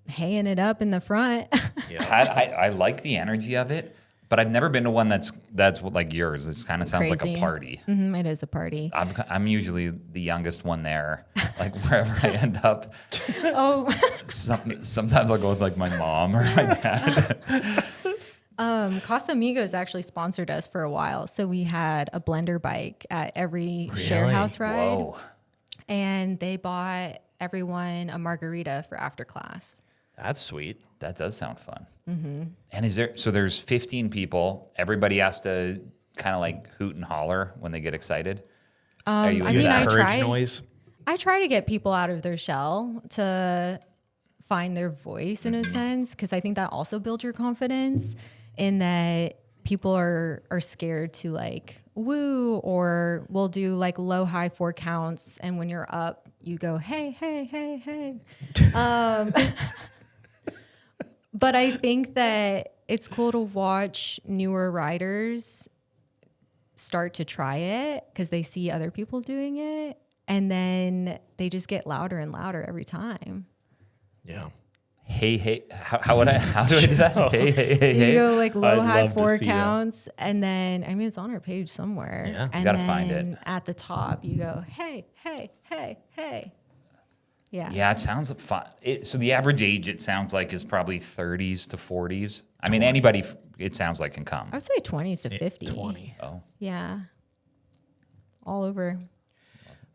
haying it up in the front. I like the energy of it, but I've never been to one that's like yours. It kind of sounds like Crazy. a party. It is a party. I'm usually the youngest one there. Like wherever I end up, Oh, sometimes I'll go with like my mom or my dad. Casamigos actually sponsored us for a while. So we had a blender bike at every share house ride. Whoa. And they bought everyone a margarita for after class. That's sweet. That does sound fun. And there's 15 people. Everybody has to kind of like hoot and holler when they get excited. Are you I into mean, that? I Courage try. noise. I try to get people out of their shell to find their voice in a sense, because I think that also builds your confidence in that people are scared to like woo, or we'll do like low, high 4 counts. And when you're up you go, hey, hey, hey, hey. But I think that it's cool to watch newer riders start to try it because they see other people doing it, and then they just get louder and louder every time. Yeah. Hey, how do I do that? Hey, hey, So you go like low, I'd high, love to 4 see that. counts, and then I mean it's on our page somewhere. Yeah. And gotta then find it. at the top you go, hey, hey, hey, hey. Yeah. Yeah, it sounds fun. So the average age, it sounds like, is probably 30s to 40s. I mean, anybody, it sounds like, can come. I would say 20s to 50. 20. Oh, Yeah. All over.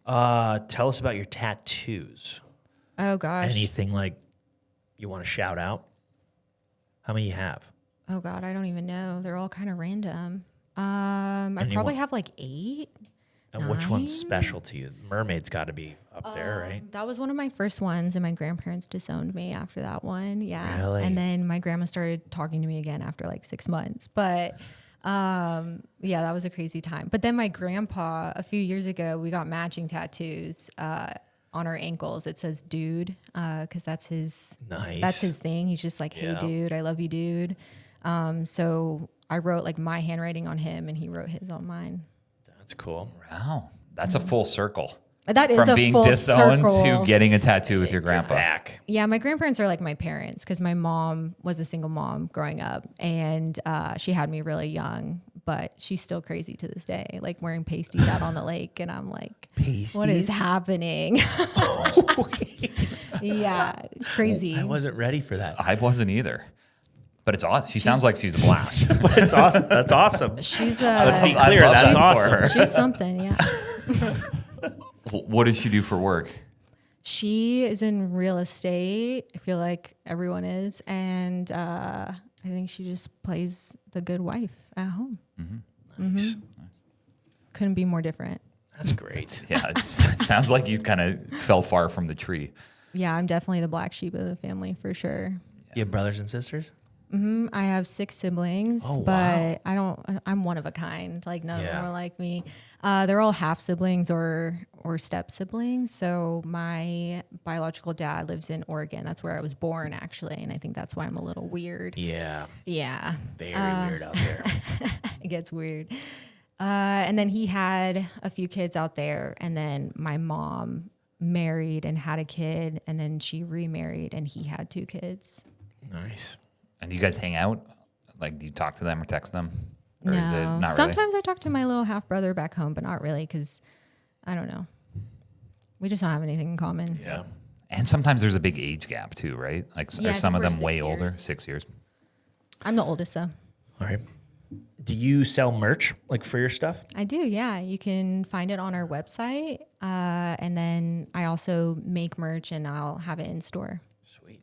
Tell us about your tattoos. Oh gosh. Anything like you want to shout out? How many you have? Oh God, I don't even know. They're all kind of random. I you probably want- have like 8. And which one's 9? special to you? Mermaid's got to be up there, right? That was one of my first ones, and my grandparents disowned me after that one. Yeah. Really? And then my grandma started talking to me again after like 6 months. But yeah, that was a crazy time. But then my grandpa, a few years ago, we got matching tattoos on our ankles. It says dude, because that's his Nice. That's his thing. He's just like, hey, Yeah. dude, I love you, dude. So I wrote like my handwriting on him, and he wrote his on mine. That's cool. wow. That's a full circle. That is From a being full disowned circle. to getting a tattoo with your grandpa. Back. Yeah, my grandparents are like my parents because my mom was a single mom growing up, and she had me really young, but she's still crazy to this day, like wearing pasties out on the lake. And I'm like, what is Pasties? happening? Yeah, crazy. I wasn't ready for that. I wasn't either. But it's awesome. She sounds like she's a blast. But it's awesome. That's awesome. She's Let's be I clear. love That's that for awesome. her. she's something, yeah. What does she do for work? She is in real estate. I feel like everyone is. And I think she just plays the good wife at home. Nice. Couldn't be more different. That's great. Yeah, it sounds like you kind of fell far from the tree. Yeah, I'm definitely the black sheep of the family for sure. You have brothers and sisters? I have 6 siblings, Oh, but I'm one of a kind. Like none of them Yeah. are like me. They're all half siblings or step siblings. So my biological dad lives in Oregon. That's where I was born actually. And I think that's why I'm a little weird. Yeah. Yeah. Very weird out there. It gets weird. And then he had a few kids out there. And then my mom married and had a kid. And then she remarried and he had 2 kids. Nice. And you guys hang out? Like, do you talk to them or text them? Or No. is it not really? Sometimes I talk to my little half brother back home, but not really because I don't know. We just don't have anything in common. Yeah. And sometimes there's a big age gap too, right? Like, Yeah, are I some of think them we're way 6 older? years. 6 years. I'm the oldest, though. All right. Do you sell merch like for your stuff? I do, yeah. You can find it on our website. And then I also make merch and I'll have it in store. Sweet.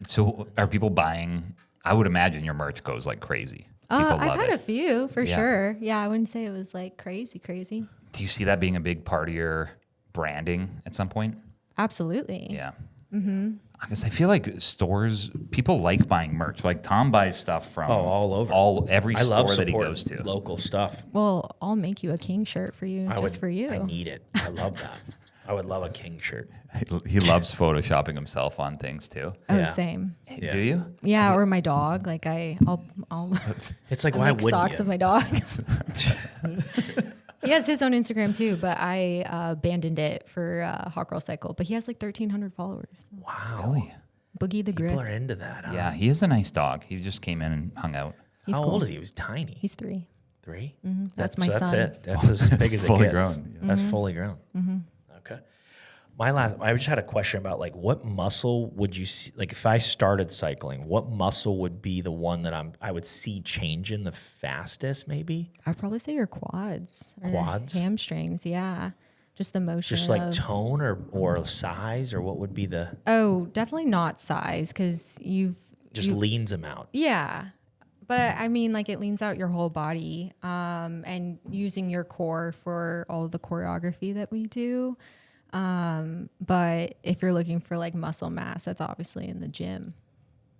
So are people buying? I would imagine your merch goes like crazy. People I've love had it. a few for Yeah. sure. Yeah, I wouldn't say it was like crazy. Do you see that being a big part of your branding at some point? Absolutely. Yeah. Because I feel like stores, people like buying merch. Like Tom buys stuff from all over. Every I love store that he supporting goes to. local stuff. Well, I'll make you a king shirt for you, for you. I need it. I love that. I would love a king shirt. He loves photoshopping himself on things too. Oh, Yeah. same. Yeah. Do you? Yeah, or my dog. Like I'll It's like, I why make wouldn't socks you? of my dog. He has his own Instagram too, but I abandoned it for Hawk Girl Cycle. But he has like 1,300 followers. Wow. Really? Boogie the People Griff. are into that. Huh? Yeah, he is a nice dog. He just came in and hung out. He's How cool. old is he? He was tiny. He's 3. 3? That's my That's son. it. That's as big That's as it fully gets. grown, yeah. That's fully grown. Okay. I just had a question about like what muscle would you see, like if I started cycling, what muscle would be the one that I would see changing the fastest maybe? I'd probably say your quads. Or Quads? hamstrings, yeah. Just the motion. Just like of, tone or size, or what would be the Oh, definitely not size because just leans them out? Yeah. But I mean, like it leans out your whole body and using your core for all of the choreography that we do. But if you're looking for like muscle mass, that's obviously in the gym.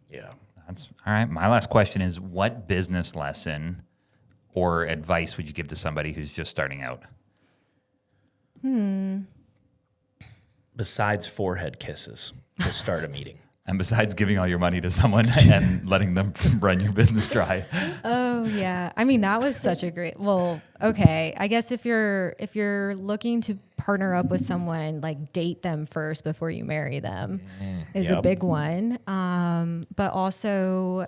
Yeah. That's all right. My last question is, what business lesson or advice would you give to somebody who's just starting out? besides forehead kisses to start a meeting? And besides giving all your money to someone and letting them run your business dry. Oh yeah. I mean, that was such a great, well, okay. I guess if you're looking to partner up with someone, like date them first before you marry them is a big one. But also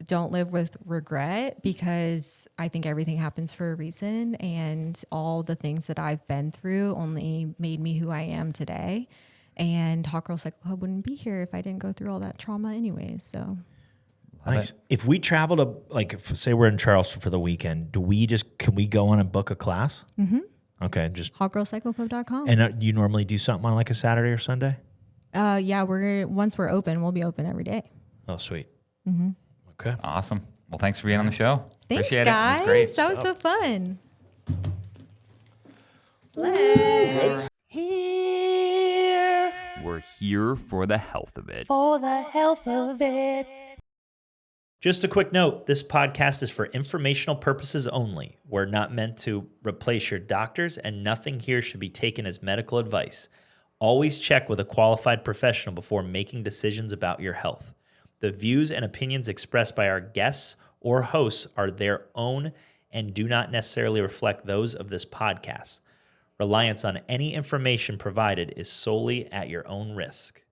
don't live with regret, because I think everything happens for a reason, and all the things that I've been through only made me who I am today. And Hot Girl Cycle Club wouldn't be here if I didn't go through all that trauma anyways. So Nice. If we travel to, like, say we're in Charleston for the weekend, can we go on and book a class? Mm-hmm. Okay, just hotgirlcycleclub.com. And you normally do something on like a Saturday or Sunday? Yeah, once we're open, we'll be open every day. Oh, sweet. Mm-hmm. Okay. Awesome. Well, thanks for being on the show. Thanks, Appreciate guys. It. It was great. That was so fun. Slay. We're here for the health of it. For the health of it. Just a quick note, this podcast is for informational purposes only. We're not meant to replace your doctors, and nothing here should be taken as medical advice. Always check with a qualified professional before making decisions about your health. The views and opinions expressed by our guests or hosts are their own and do not necessarily reflect those of this podcast. Reliance on any information provided is solely at your own risk.